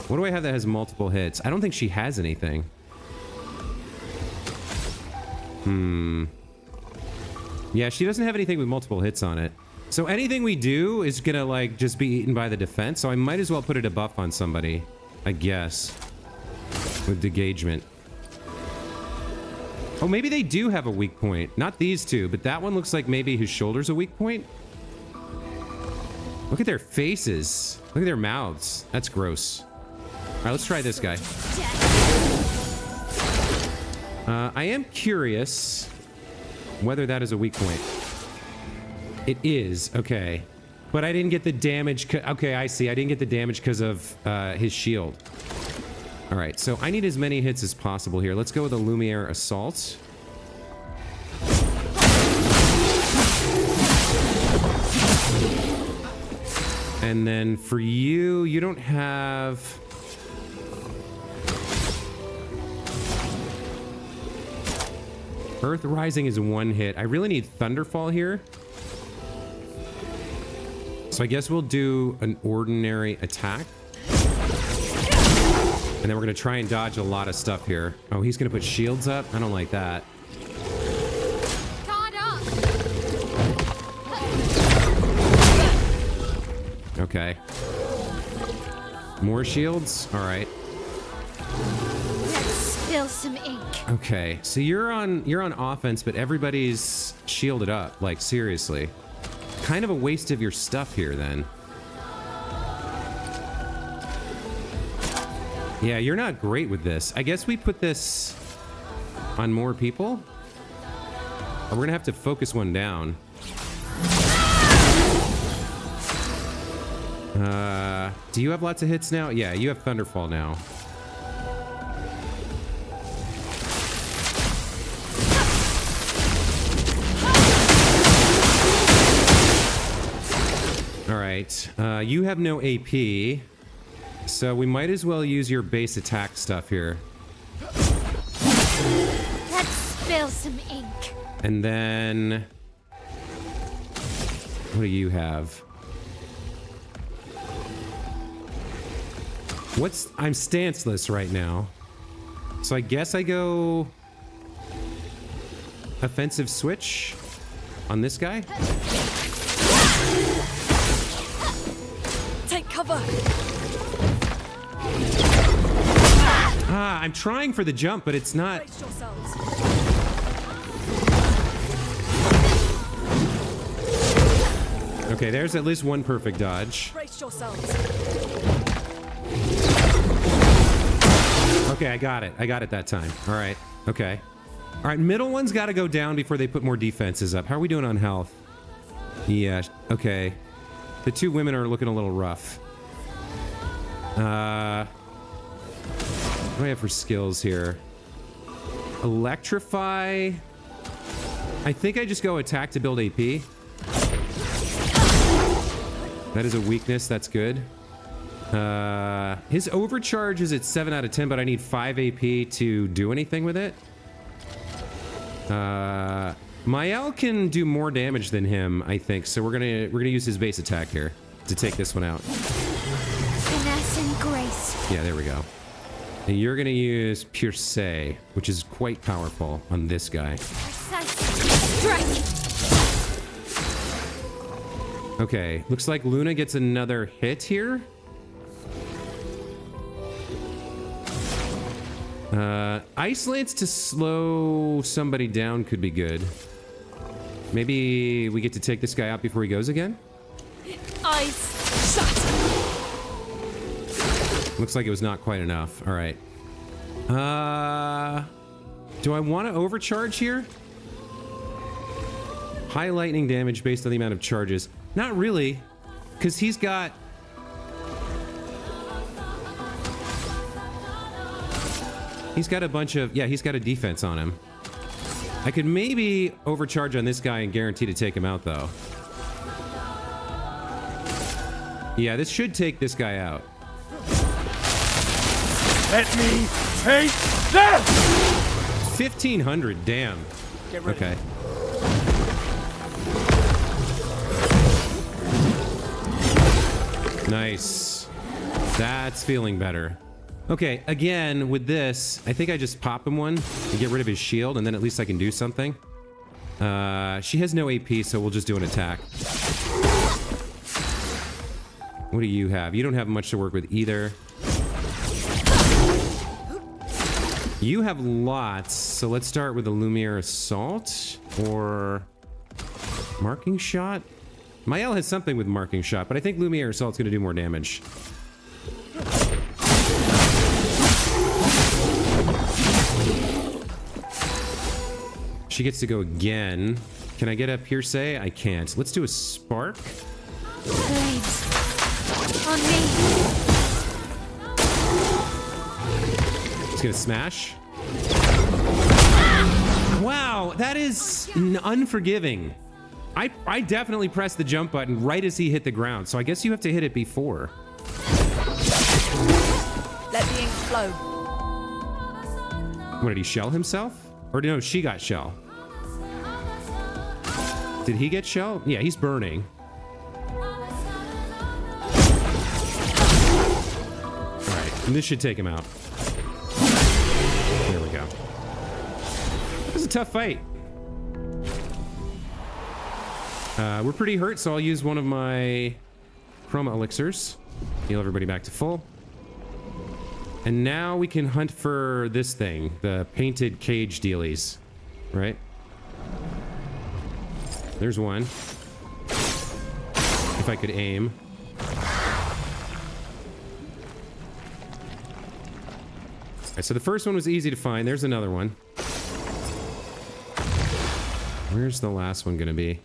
What do I have that has multiple hits? I don't think she has anything. Yeah, she doesn't have anything with multiple hits on it. So anything we do is gonna like just be eaten by the defense. So I might as well put a debuff on somebody, I guess, with degagement. Oh, maybe they do have a weak point. Not these two, but that one looks like maybe his shoulder's a weak point. Look at their faces. Look at their mouths. That's gross. All right, let's try this guy. I am curious whether that is a weak point. It is. Okay. But I didn't get the damage. Okay, I see. I didn't get the damage because of his shield. All right, so I need as many hits as possible here. Let's go with a Lumiere Assault. And then for you, you don't have... Earth Rising is 1 hit. I really need Thunderfall here. So I guess we'll do an ordinary attack. And then we're going to try and dodge a lot of stuff here. Oh, he's going to put shields up? I don't like that. Okay. More shields? All right. Let's spill some ink. Okay, so you're on offense, but everybody's shielded up. Like, seriously. Kind of a waste of your stuff here, then. Yeah, you're not great with this. I guess we put this on more people. Or we're gonna have to focus one down. Do you have lots of hits now? Yeah, you have Thunderfall now. All right, you have no AP, so we might as well use your base attack stuff here. Let's spill some ink. And then, what do you have? I'm stanceless right now. So I guess I go offensive switch on this guy. Take cover. Ah, I'm trying for the jump, but it's not. Brace yourselves. Okay, there's at least one perfect dodge. Brace yourselves. Okay, I got it. I got it that time. All right. Okay. All right, middle one's got to go down before they put more defenses up. How are we doing on health? Yeah, okay. The two women are looking a little rough. What do I have for skills here? Electrify. I think I just go attack to build AP. That is a weakness. That's good. His overcharge is at 7 out of 10, but I need 5 AP to do anything with it. Mael can do more damage than him, I think. So we're gonna use his base attack here to take this one out. Finesse and grace. Yeah, there we go. And you're gonna use Pierce, which is quite powerful on this guy. Precise strike. Okay, looks like Luna gets another hit here. Ice Lance to slow somebody down could be good. Maybe we get to take this guy out before he goes again? Ice shut. Looks like it was not quite enough. All right. Do I want to overcharge here? High lightning damage based on the amount of charges. Not really, because he's got... He's got a bunch of... Yeah, he's got a defense on him. I could maybe overcharge on this guy and guarantee to take him out, though. Yeah, this should take this guy out. Let me take this! 1,500, damn. Get ready. Okay. Nice. That's feeling better. Okay, again, with this, I think I just pop him one and get rid of his shield, and then at least I can do something. She has no AP, so we'll just do an attack. What do you have? You don't have much to work with either. You have lots, so let's start with the Lumiere Assault, or Marking Shot? Mael has something with Marking Shot, but I think Lumiere Assault's gonna do more damage. She gets to go again. Can I get a Pierce? I can't. Let's do a Spark. Blades. On me. It's gonna smash. Wow, that is unforgiving. I definitely pressed the jump button right as he hit the ground, so I guess you have to hit it before. Let the ink flow. What, did he shell himself? Or no, she got shell. Did he get shell? Yeah, he's burning. Alright, and this should take him out. There we go. It was a tough fight. We're pretty hurt, so I'll use one of my chroma elixirs. Heal everybody back to full. And now we can hunt for this thing, the painted cage dealies, right? There's one. If I could aim. Alright, so the first one was easy to find. There's another one. Where's the last one gonna be?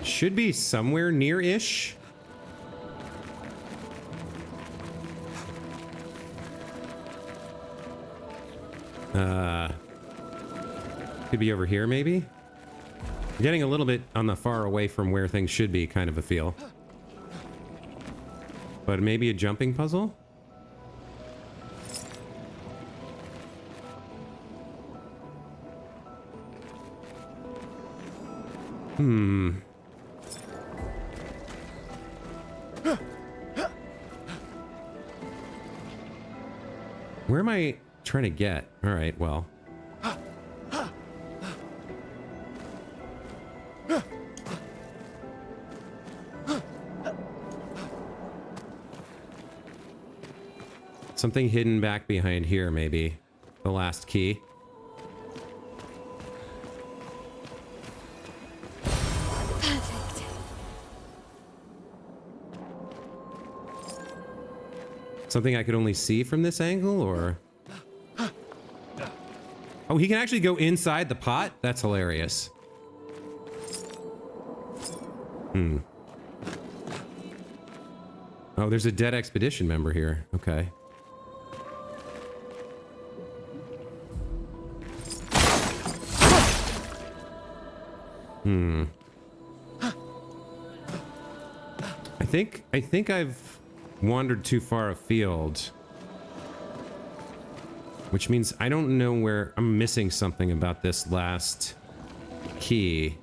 Should be somewhere near-ish. Could be over here, maybe? Getting a little bit on the far away from where things should be, kind of a feel. But maybe a jumping puzzle? Where am I trying to get? All right, well. Something hidden back behind here, maybe. The last key. Perfect. Something I could only see from this angle, or... Oh, he can actually go inside the pot? That's hilarious. Oh, there's a dead expedition member here. Okay. I think I've wandered too far afield. Which means I don't know where... I'm missing something about this last key.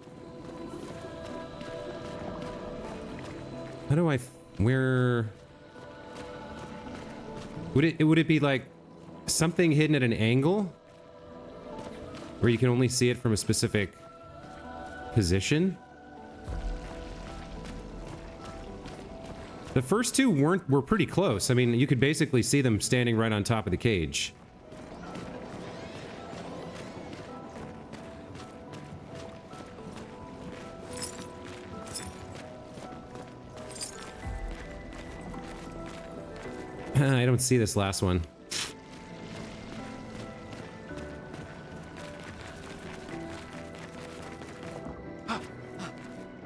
How do I... Where... Would it be like something hidden at an angle? Where you can only see it from a specific position? The first two were pretty close. I mean, you could basically see them standing right on top of the cage. I don't see this last one.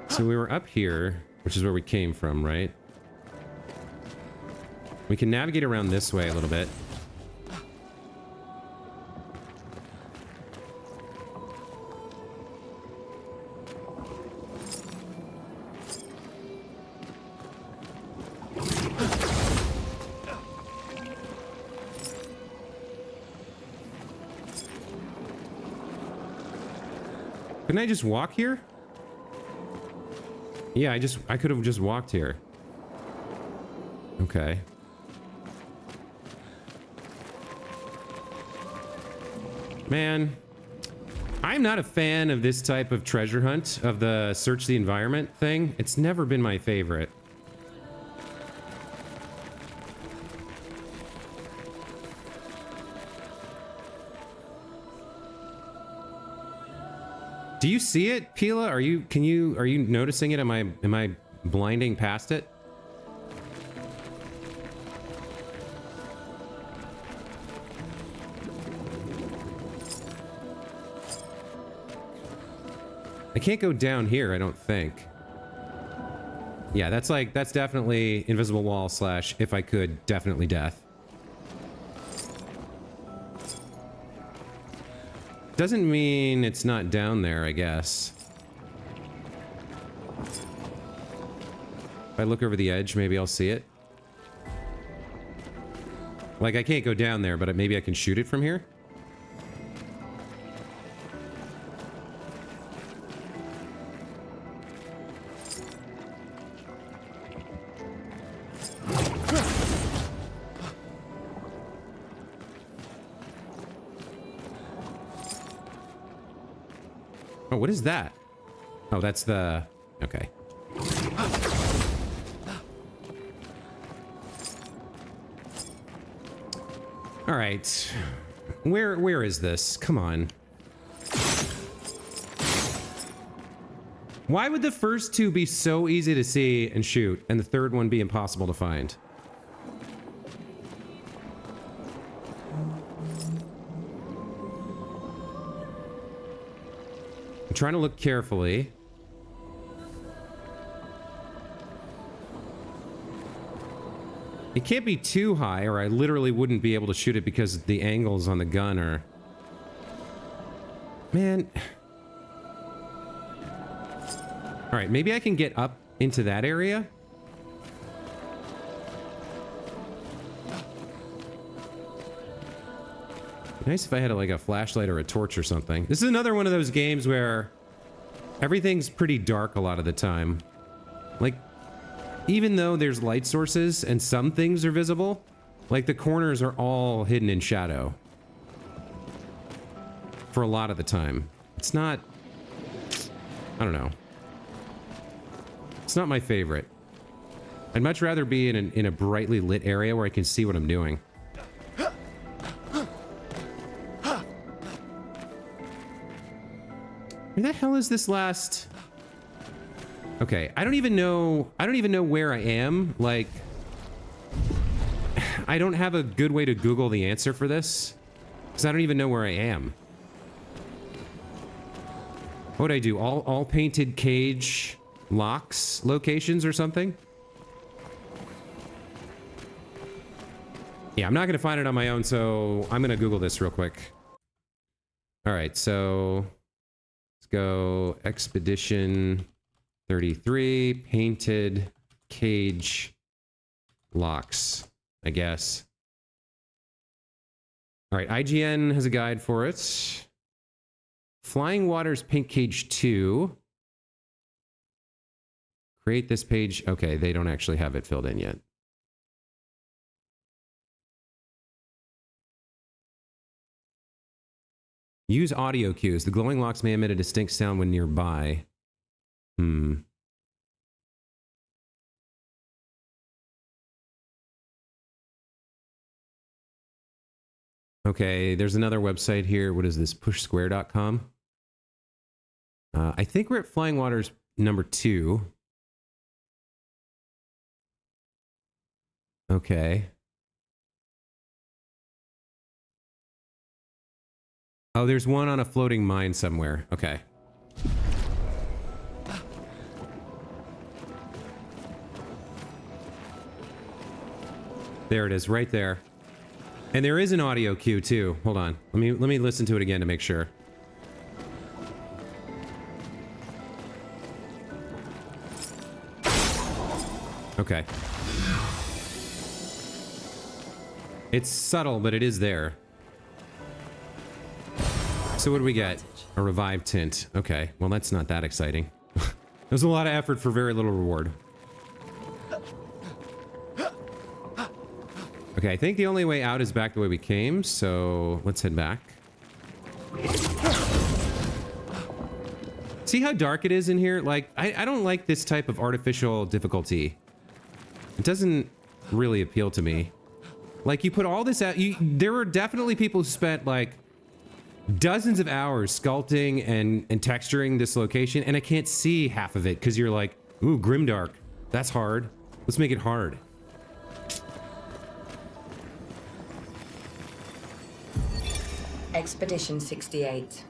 So we were up here, which is where we came from, right? We can navigate around this way a little bit. Couldn't I just walk here? Yeah, I could have just walked here. Okay. Man, I'm not a fan of this type of treasure hunt, of the search the environment thing. It's never been my favorite. Do you see it, Pila? Are you noticing it? Am I blinding past it? I can't go down here, I don't think. Yeah, that's definitely invisible wall / if I could, definitely death. Doesn't mean it's not down there, I guess. If I look over the edge, maybe I'll see it. Like, I can't go down there, but maybe I can shoot it from here? Oh, what is that? Oh, that's the... Okay. All right. Where is this? Come on. Why would the first two be so easy to see and shoot, and the third one be impossible to find? I'm trying to look carefully. It can't be too high, or I literally wouldn't be able to shoot it because the angles on the gun are... Man. Alright, maybe I can get up into that area? Nice if I had like a flashlight or a torch or something. This is another one of those games where everything's pretty dark a lot of the time. Like, even though there's light sources and some things are visible, like the corners are all hidden in shadow. For a lot of the time. It's not... I don't know. It's not my favorite. I'd much rather be in a brightly lit area where I can see what I'm doing. Where the hell is this last... Okay, I don't even know where I am. Like, I don't have a good way to Google the answer for this, because I don't even know where I am. What would I do? All painted cage locks locations or something? Yeah, I'm not gonna find it on my own, so I'm gonna Google this real quick. All right, so let's go Expedition 33, painted cage locks, I guess. All right, IGN has a guide for it. Flying Waters Paint Cage 2. Create this page. Okay, they don't actually have it filled in yet. Use audio cues. The glowing locks may emit a distinct sound when nearby. Okay, there's another website here. What is this? Pushsquare.com. I think we're at Flying Waters number 2. Okay. Oh, there's one on a floating mine somewhere. Okay. There it is, right there. And there is an audio cue too. Hold on. Let me listen to it again to make sure. Okay. It's subtle, but it is there. So what do we get? A revived tint. Okay, well that's not that exciting. There's a lot of effort for very little reward. Okay, I think the only way out is back the way we came, so let's head back. See how dark it is in here? Like, I don't like this type of artificial difficulty. It doesn't really appeal to me. Like, you put all this out, there were definitely people who spent, like, dozens of hours sculpting and texturing this location, and I can't see half of it, because you're like, ooh, grimdark. That's hard. Let's make it hard. Expedition 68.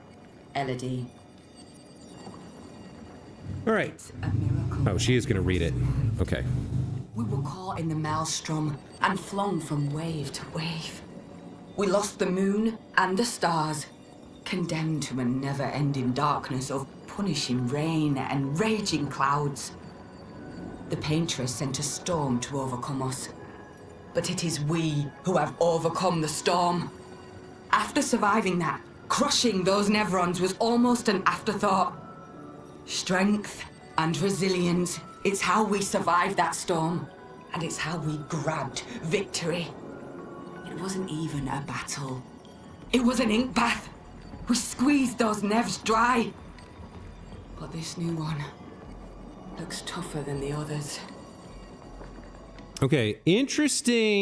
Elodie. All right. It's a miracle. Oh, she is going to read it. Okay. We were caught in the maelstrom and flung from wave to wave. We lost the moon and the stars, condemned to a never-ending darkness of punishing rain and raging clouds. The Paintress sent a storm to overcome us. but it is we who have overcome the storm. After surviving that, crushing those Nevrons was almost an afterthought. Strength and resilience, it's how we survived that storm, and it's how we grabbed victory. It wasn't even a battle. It was an ink bath. We squeezed those Nevs dry. But this new one looks tougher than the others. Okay, interesting.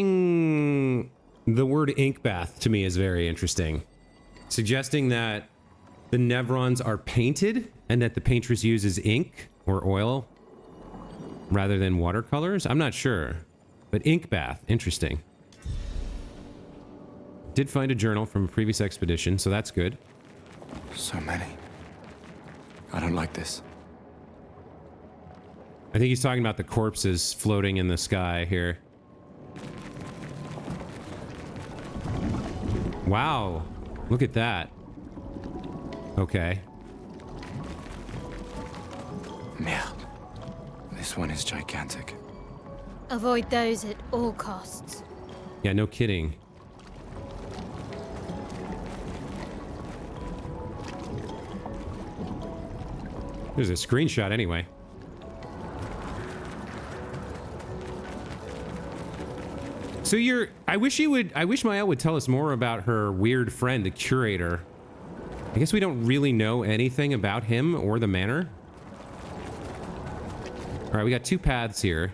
The word ink bath to me is very interesting. Suggesting that the Nevrons are painted and that the paintress uses ink or oil rather than watercolors. I'm not sure, but ink bath, interesting. Did find a journal from a previous expedition, so that's good. So many. I don't like this. I think he's talking about the corpses floating in the sky here. Wow, look at that. Okay. Merde. This one is gigantic. Avoid those at all costs. Yeah, no kidding. There's a screenshot anyway. So I wish Mael would tell us more about her weird friend, the curator. I guess we don't really know anything about him or the manor. All right, we got two paths here.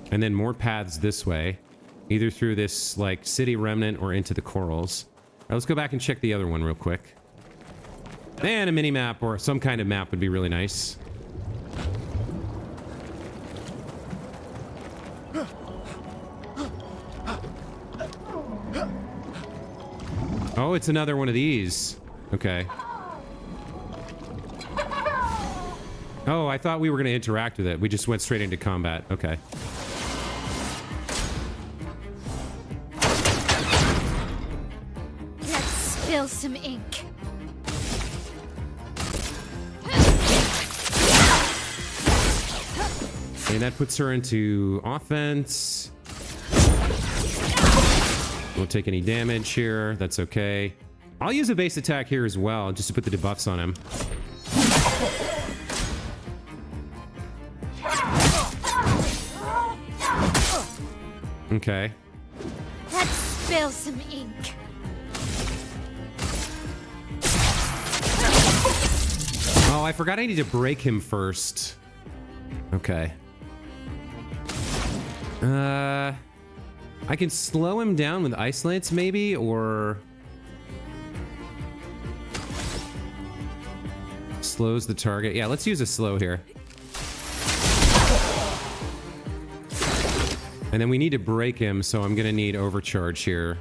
And then more paths this way, either through this like city remnant or into the corals. All right, let's go back and check the other one real quick. And a mini map or some kind of map would be really nice. Oh, it's another one of these. Okay. Oh, I thought we were going to interact with it. We just went straight into combat. Okay. Let's spill some ink. And that puts her into offense. Won't take any damage here. That's okay. I'll use a base attack here as well, just to put the debuffs on him. Okay. Let's spill some ink. Oh, I forgot I need to break him first. Okay. I can slow him down with Ice Lance maybe, or... slows the target. Yeah, let's use a slow here. And then we need to break him, so I'm gonna need overcharge here.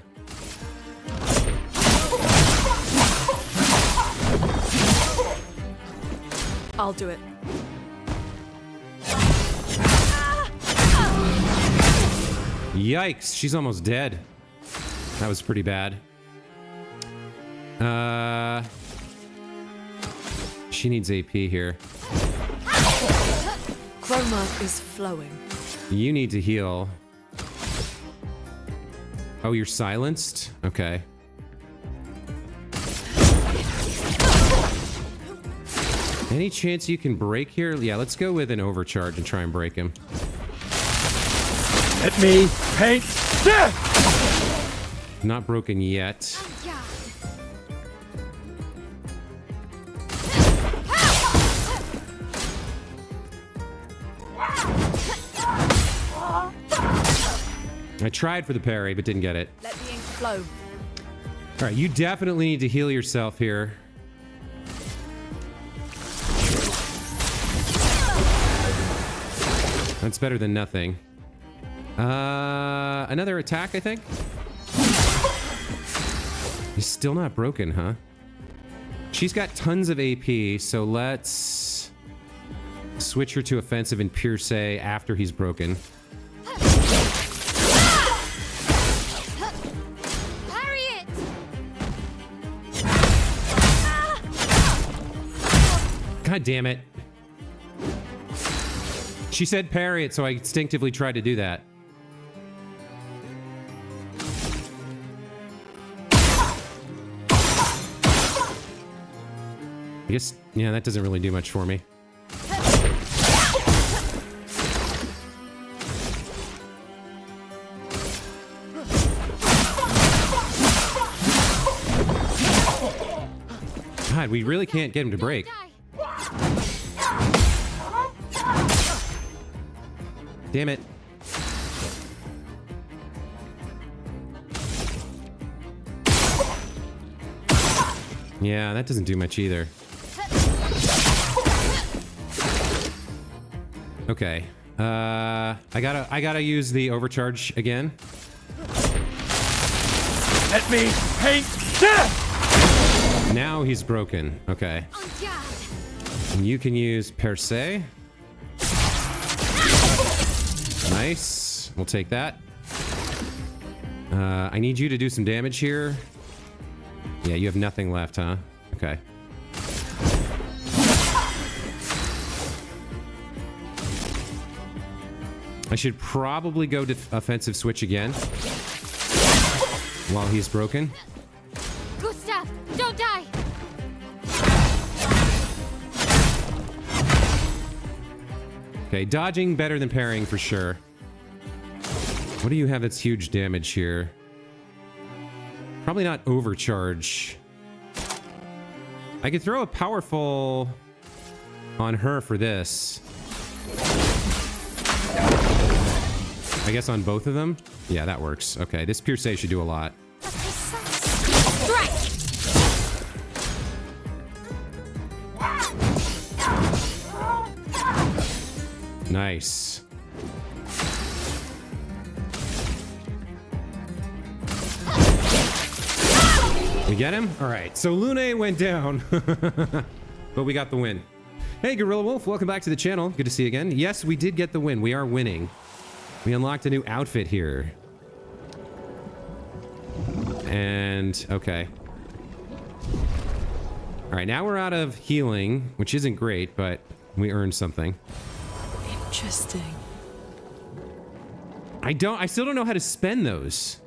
I'll do it. Yikes, she's almost dead. That was pretty bad. She needs AP here. Chroma is flowing. You need to heal. Oh, you're silenced? Okay. Any chance you can break here? Yeah, let's go with an overcharge and try and break him. Let me paint death! Not broken yet. I tried for the parry, but didn't get it. Let the ink flow. All right, you definitely need to heal yourself here. That's better than nothing. Another attack, I think. He's still not broken, huh? She's got tons of AP, so let's switch her to offensive and pierce after he's broken. Parry God damn it. She said parry it, so I instinctively tried to do that. I guess, yeah, that doesn't really do much for me. God, we really can't get him to break. Damn it. Yeah, that doesn't do much either. Okay. I gotta use the overcharge again. Let me paint death! Now he's broken. Okay. And you can use per se. Nice. We'll take that. I need you to do some damage here. Yeah, you have nothing left, huh? Okay. I should probably go to offensive switch again while he's broken. Gustav, don't die! Okay, dodging better than parrying for sure. What do you have that's huge damage here? Probably not overcharge. I could throw a powerful on her for this. I guess on both of them? Yeah, that works. Okay, this Pierce should do a lot. Nice. We get him? All right, so Lune went down, but we got the win. Hey, Gorilla Wolf, welcome back to the channel. Good to see you again. Yes, we did get the win. We are winning. We unlocked a new outfit here. And, okay. All right, now we're out of healing, which isn't great, but we earned something. Interesting. I still don't know how to spend those.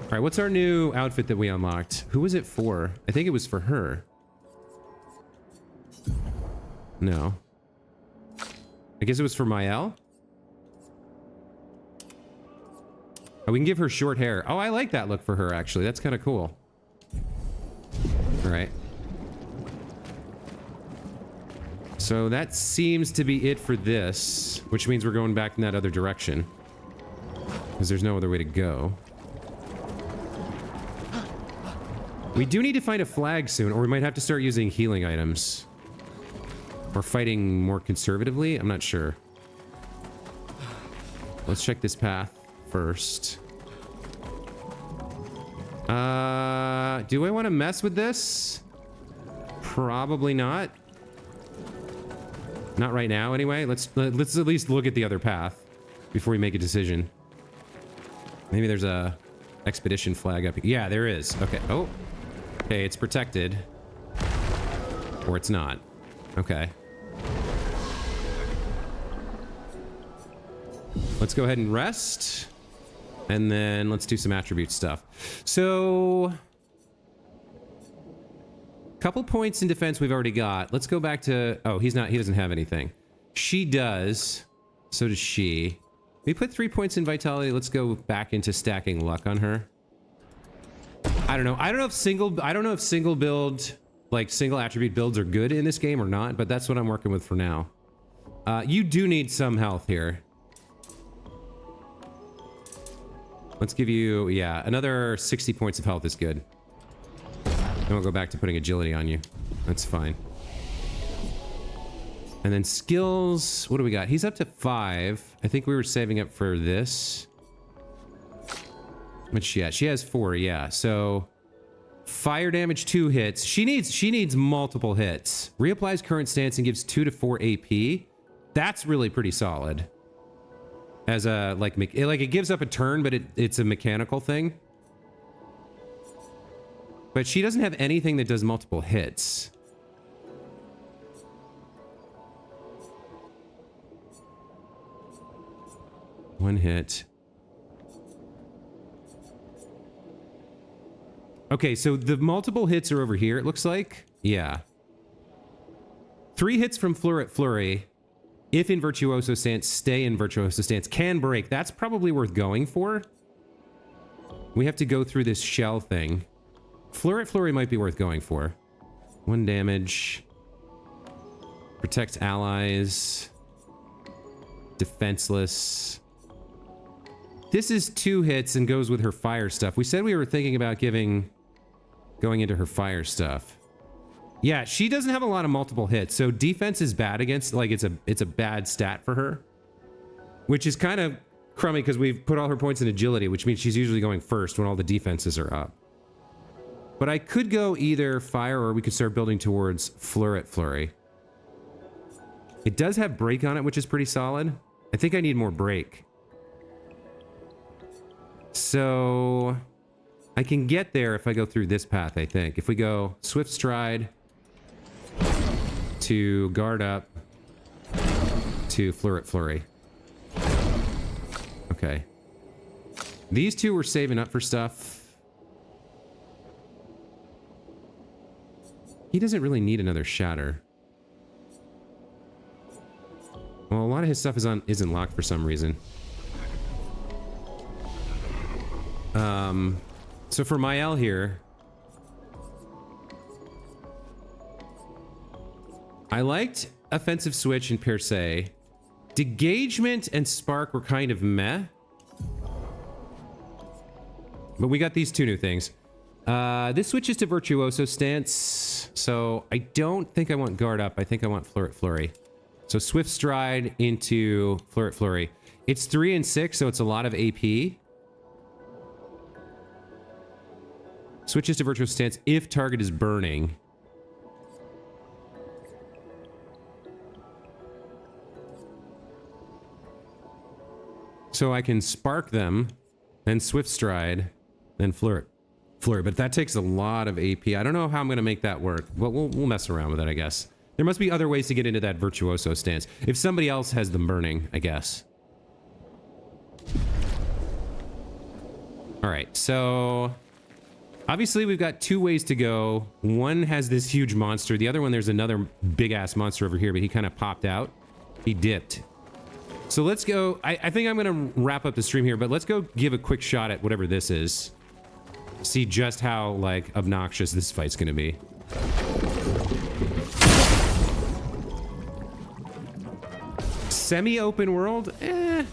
All right, what's our new outfit that we unlocked? Who was it for? I think it was for her. No. I guess it was for Mael. Oh, we can give her short hair. Oh, I like that look for her, actually. That's kind of cool. All right. So that seems to be it for this, which means we're going back in that other direction. Because there's no other way to go. We do need to find a flag soon, or we might have to start using healing items. Or fighting more conservatively? I'm not sure. Let's check this path first. Do I want to mess with this? Probably not. Not right now, anyway. Let's at least look at the other path before we make a decision. Maybe there's a expedition flag up here. Yeah, there is. Okay. Oh. Okay, it's protected. Or it's not. Okay. Let's go ahead and rest. And then let's do some attribute stuff. So... couple points in defense we've already got. Let's go back to... oh, he doesn't have anything. She does. So does she. We put 3 points in vitality. Let's go back into stacking luck on her. I don't know. I don't know if single build, like single attribute builds are good in this game or not, but that's what I'm working with for now. You do need some health here. Let's give you, yeah, another 60 points of health is good. Then we'll go back to putting agility on you. That's fine. And then skills, what do we got? He's up to 5. I think we were saving up for this. What's she at? She has 4, yeah. So fire damage 2 hits. She needs multiple hits. Reapplies current stance and gives 2 to 4 AP. That's really pretty solid. As a like it gives up a turn, but it's a mechanical thing. But she doesn't have anything that does multiple hits. One hit. Okay, so the multiple hits are over here, it looks like. Yeah. 3 hits from Flurry. If in Virtuoso stance, stay in Virtuoso stance. Can break. That's probably worth going for. We have to go through this shell thing. Flurry might be worth going for. 1 damage. Protects allies. Defenseless. This is 2 hits and goes with her fire stuff. We said we were thinking about going into her fire stuff. Yeah, she doesn't have a lot of multiple hits, so defense is bad against, like, it's a bad stat for her. Which is kind of crummy because we've put all her points in agility, which means she's usually going first when all the defenses are up. But I could go either fire or we could start building towards Flurry. It does have break on it, which is pretty solid. I think I need more break. So I can get there if I go through this path, I think. If we go Swift Stride to guard up to Flurry. Okay. These two were saving up for stuff. He doesn't really need another shatter. Well, a lot of his stuff isn't locked for some reason. So for Mael here, I liked Offensive Switch and Per Se. Degagement and Spark were kind of meh. But we got these 2 new things. This switches to Virtuoso stance, so I don't think I want guard up. I think I want Flurry. So Swift Stride into Flurry. It's 3 and 6, so it's a lot of AP. Switches to Virtuoso stance if target is burning. So I can Spark them, then Swift Stride, then Flurry. But that takes a lot of AP. I don't know how I'm going to make that work, but we'll mess around with it, I guess. There must be other ways to get into that Virtuoso stance. If somebody else has them burning, I guess. All right, so obviously we've got 2 ways to go. One has this huge monster. The other one, there's another big-ass monster over here, but he kind of popped out. He dipped. So let's go. I think I'm going to wrap up the stream here, but let's go give a quick shot at whatever this is. See just how, like, obnoxious this fight's going to be. Semi-open world? Oh,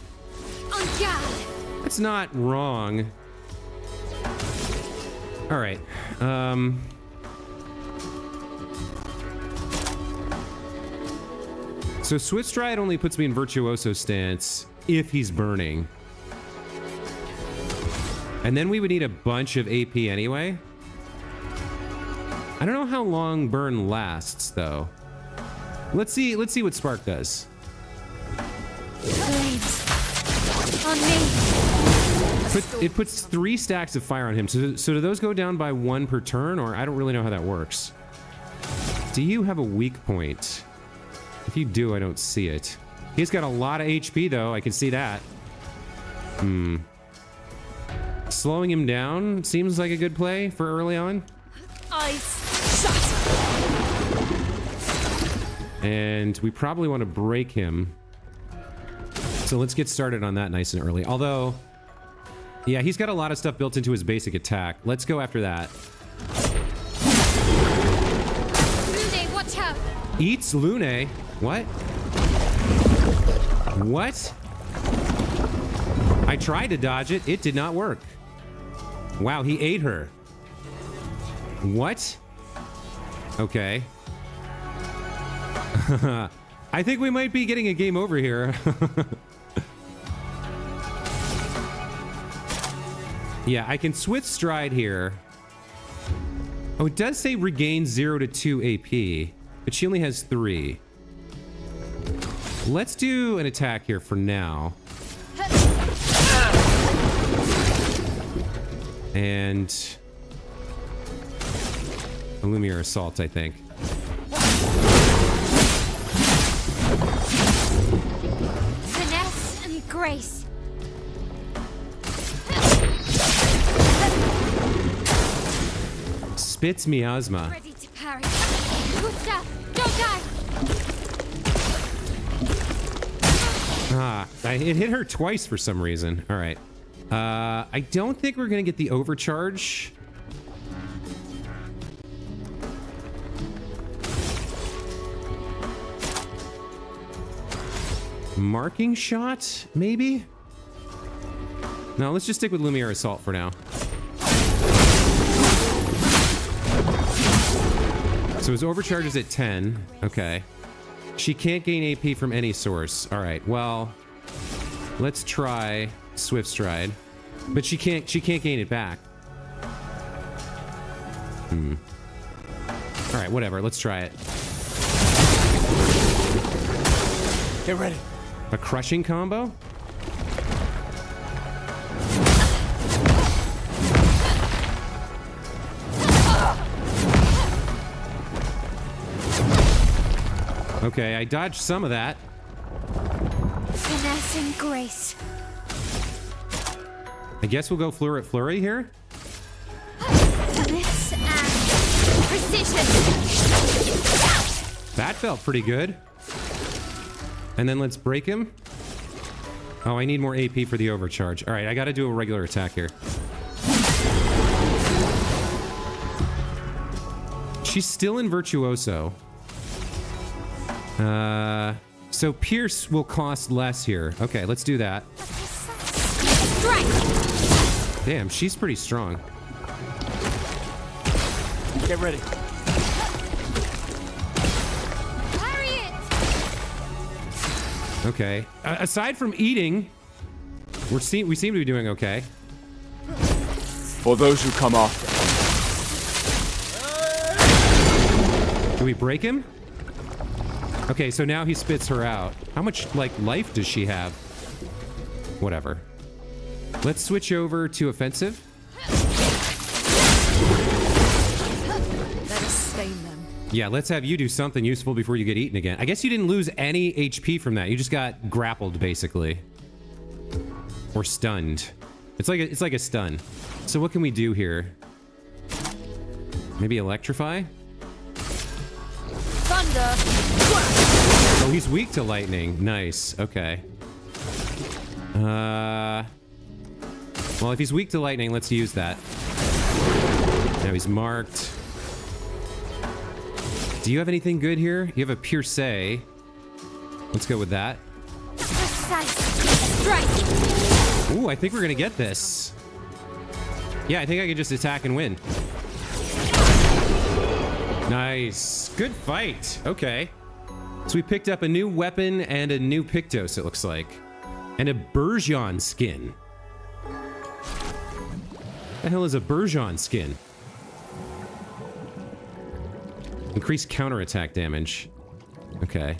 God. That's not wrong. All right. So Swift Stride only puts me in Virtuoso stance if he's burning. And then we would need a bunch of AP anyway. I don't know how long burn lasts, though. Let's see what Spark does. Flames. On me. It puts 3 stacks of fire on him. So do those go down by 1 per turn, or I don't really know how that works. Do you have a weak point? If you do, I don't see it. He's got a lot of HP, though. I can see that. Slowing him down seems like a good play for early on. Ice shatter. And we probably want to break him. So let's get started on that nice and early. Although, yeah, he's got a lot of stuff built into his basic attack. Let's go after that. Lune, watch out. Eats Lune. What? What? I tried to dodge it. It did not work. Wow, he ate her. What? Okay. I think we might be getting a game over here. Yeah, I can Swift Stride here. Oh, it does say regain 0 to 2 AP, but she only has 3. Let's do an attack here for now. And a Lumiere Assault, I think. Finesse and grace. spits miasma. Ready to parry. Good stuff. Don't die. It hit her twice for some reason. All right. I don't think we're gonna get the overcharge. Marking shot, maybe? No, let's just stick with Lumiere Assault for now. So his overcharge is at 10. Okay. She can't gain AP from any source. All right, well, let's try Swift Stride. But she can't gain it back. All right, whatever, let's try it. Get ready. A crushing combo? Okay, I dodged some of that. Finesse and grace. I guess we'll go Flurry here. Finesse and precision. That felt pretty good. And then let's break him. Oh, I need more AP for the overcharge. All right, I got to do a regular attack here. She's still in Virtuoso. So Pierce will cost less here. Okay, let's do that. Strike. Damn, she's pretty strong. Get ready. Parry it. Okay. Aside from eating, we seem to be doing okay. For those who come after. Do we break him? Okay, so now he spits her out. How much, like, life does she have? Whatever. Let's switch over to offensive. Let us stain them. Yeah, let's have you do something useful before you get eaten again. I guess you didn't lose any HP from that. You just got grappled, basically. Or stunned. It's like a stun. So what can we do here? Maybe electrify? Thunder! Oh, he's weak to lightning. Nice. Okay. Well, if he's weak to lightning, let's use that. Now he's marked. Do you have anything good here? You have a Pierce. Let's go with that. Precise. Strike. Ooh, I think we're gonna get this. Yeah, I think I can just attack and win. Nice. Good fight. Okay. So we picked up a new weapon and a new Pictos, it looks like. And a Burgeon skin. The hell is a Burgeon skin? Increased counterattack damage. Okay.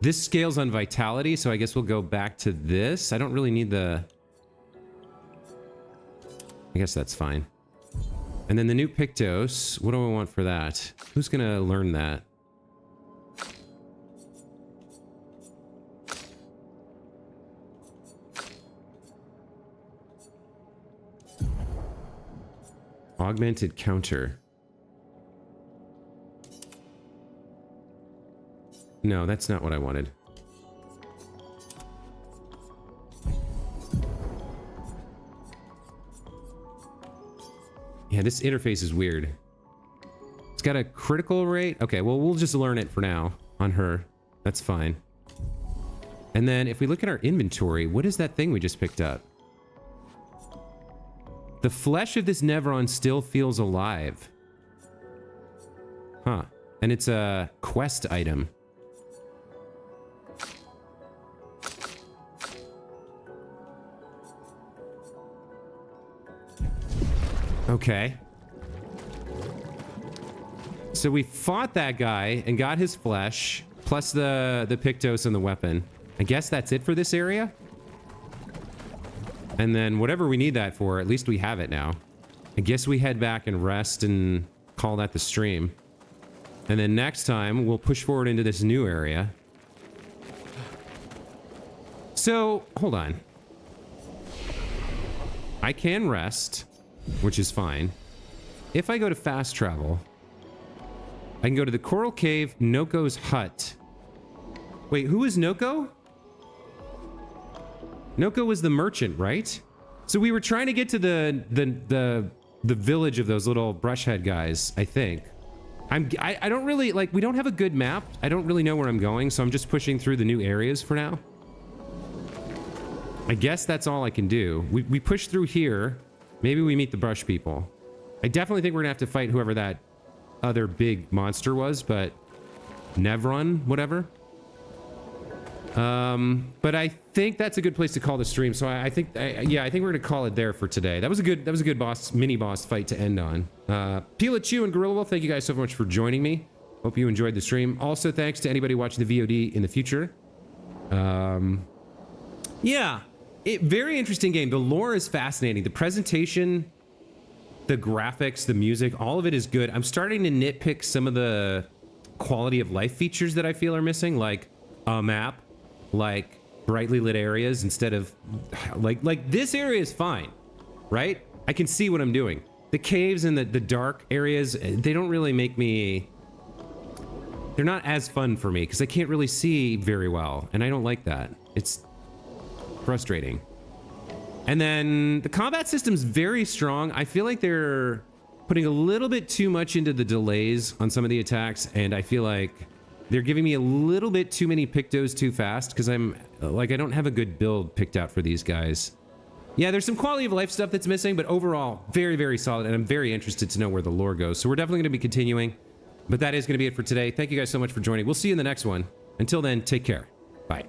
This scales on vitality, so I guess we'll go back to this. I don't really need the... I guess that's fine. And then the new Pictos. What do I want for that? Who's gonna learn that? Augmented counter. No, that's not what I wanted. Yeah, this interface is weird. It's got a critical rate. Okay, well, we'll just learn it for now on her. That's fine. And then if we look at our inventory, what is that thing we just picked up? The flesh of this Nevron still feels alive. Huh. And it's a quest item. Okay. So we fought that guy and got his flesh, plus the Pictos and the weapon. I guess that's it for this area? And then whatever we need that for, at least we have it now. I guess we head back and rest and call that the stream. And then next time, we'll push forward into this new area. So, hold on. I can rest, which is fine. If I go to fast travel, I can go to the Coral Cave, Noko's hut. Wait, who is Noko? Noko was the merchant, right? So we were trying to get to the village of those little brushhead guys, I think. I don't really, like, we don't have a good map. I don't really know where I'm going, so I'm just pushing through the new areas for now. I guess that's all I can do. We push through here. Maybe we meet the brush people. I definitely think we're gonna have to fight whoever that other big monster was, but Nevron, whatever. But I think that's a good place to call the stream. So I think we're gonna call it there for today. That was a good mini boss fight to end on. Pilachu and Gorilla Wolf, thank you guys so much for joining me. Hope you enjoyed the stream. Also, thanks to anybody watching the VOD in the future. Yeah, very interesting game. The lore is fascinating. The presentation, the graphics, the music, all of it is good. I'm starting to nitpick some of the quality of life features that I feel are missing, like a map, like brightly lit areas instead of like this area is fine, right? I can see what I'm doing. The caves and the dark areas, they don't really make me, they're not as fun for me because I can't really see very well, and I don't like that. It's frustrating. And then the combat system's very strong. I feel like they're putting a little bit too much into the delays on some of the attacks, and I feel like they're giving me a little bit too many pictos too fast because I'm like, I don't have a good build picked out for these guys. Yeah, there's some quality of life stuff that's missing, but overall, very, very solid, and I'm very interested to know where the lore goes. So we're definitely going to be continuing, but that is going to be it for today. Thank you guys so much for joining. We'll see you in the next one. Until then, take care. Bye.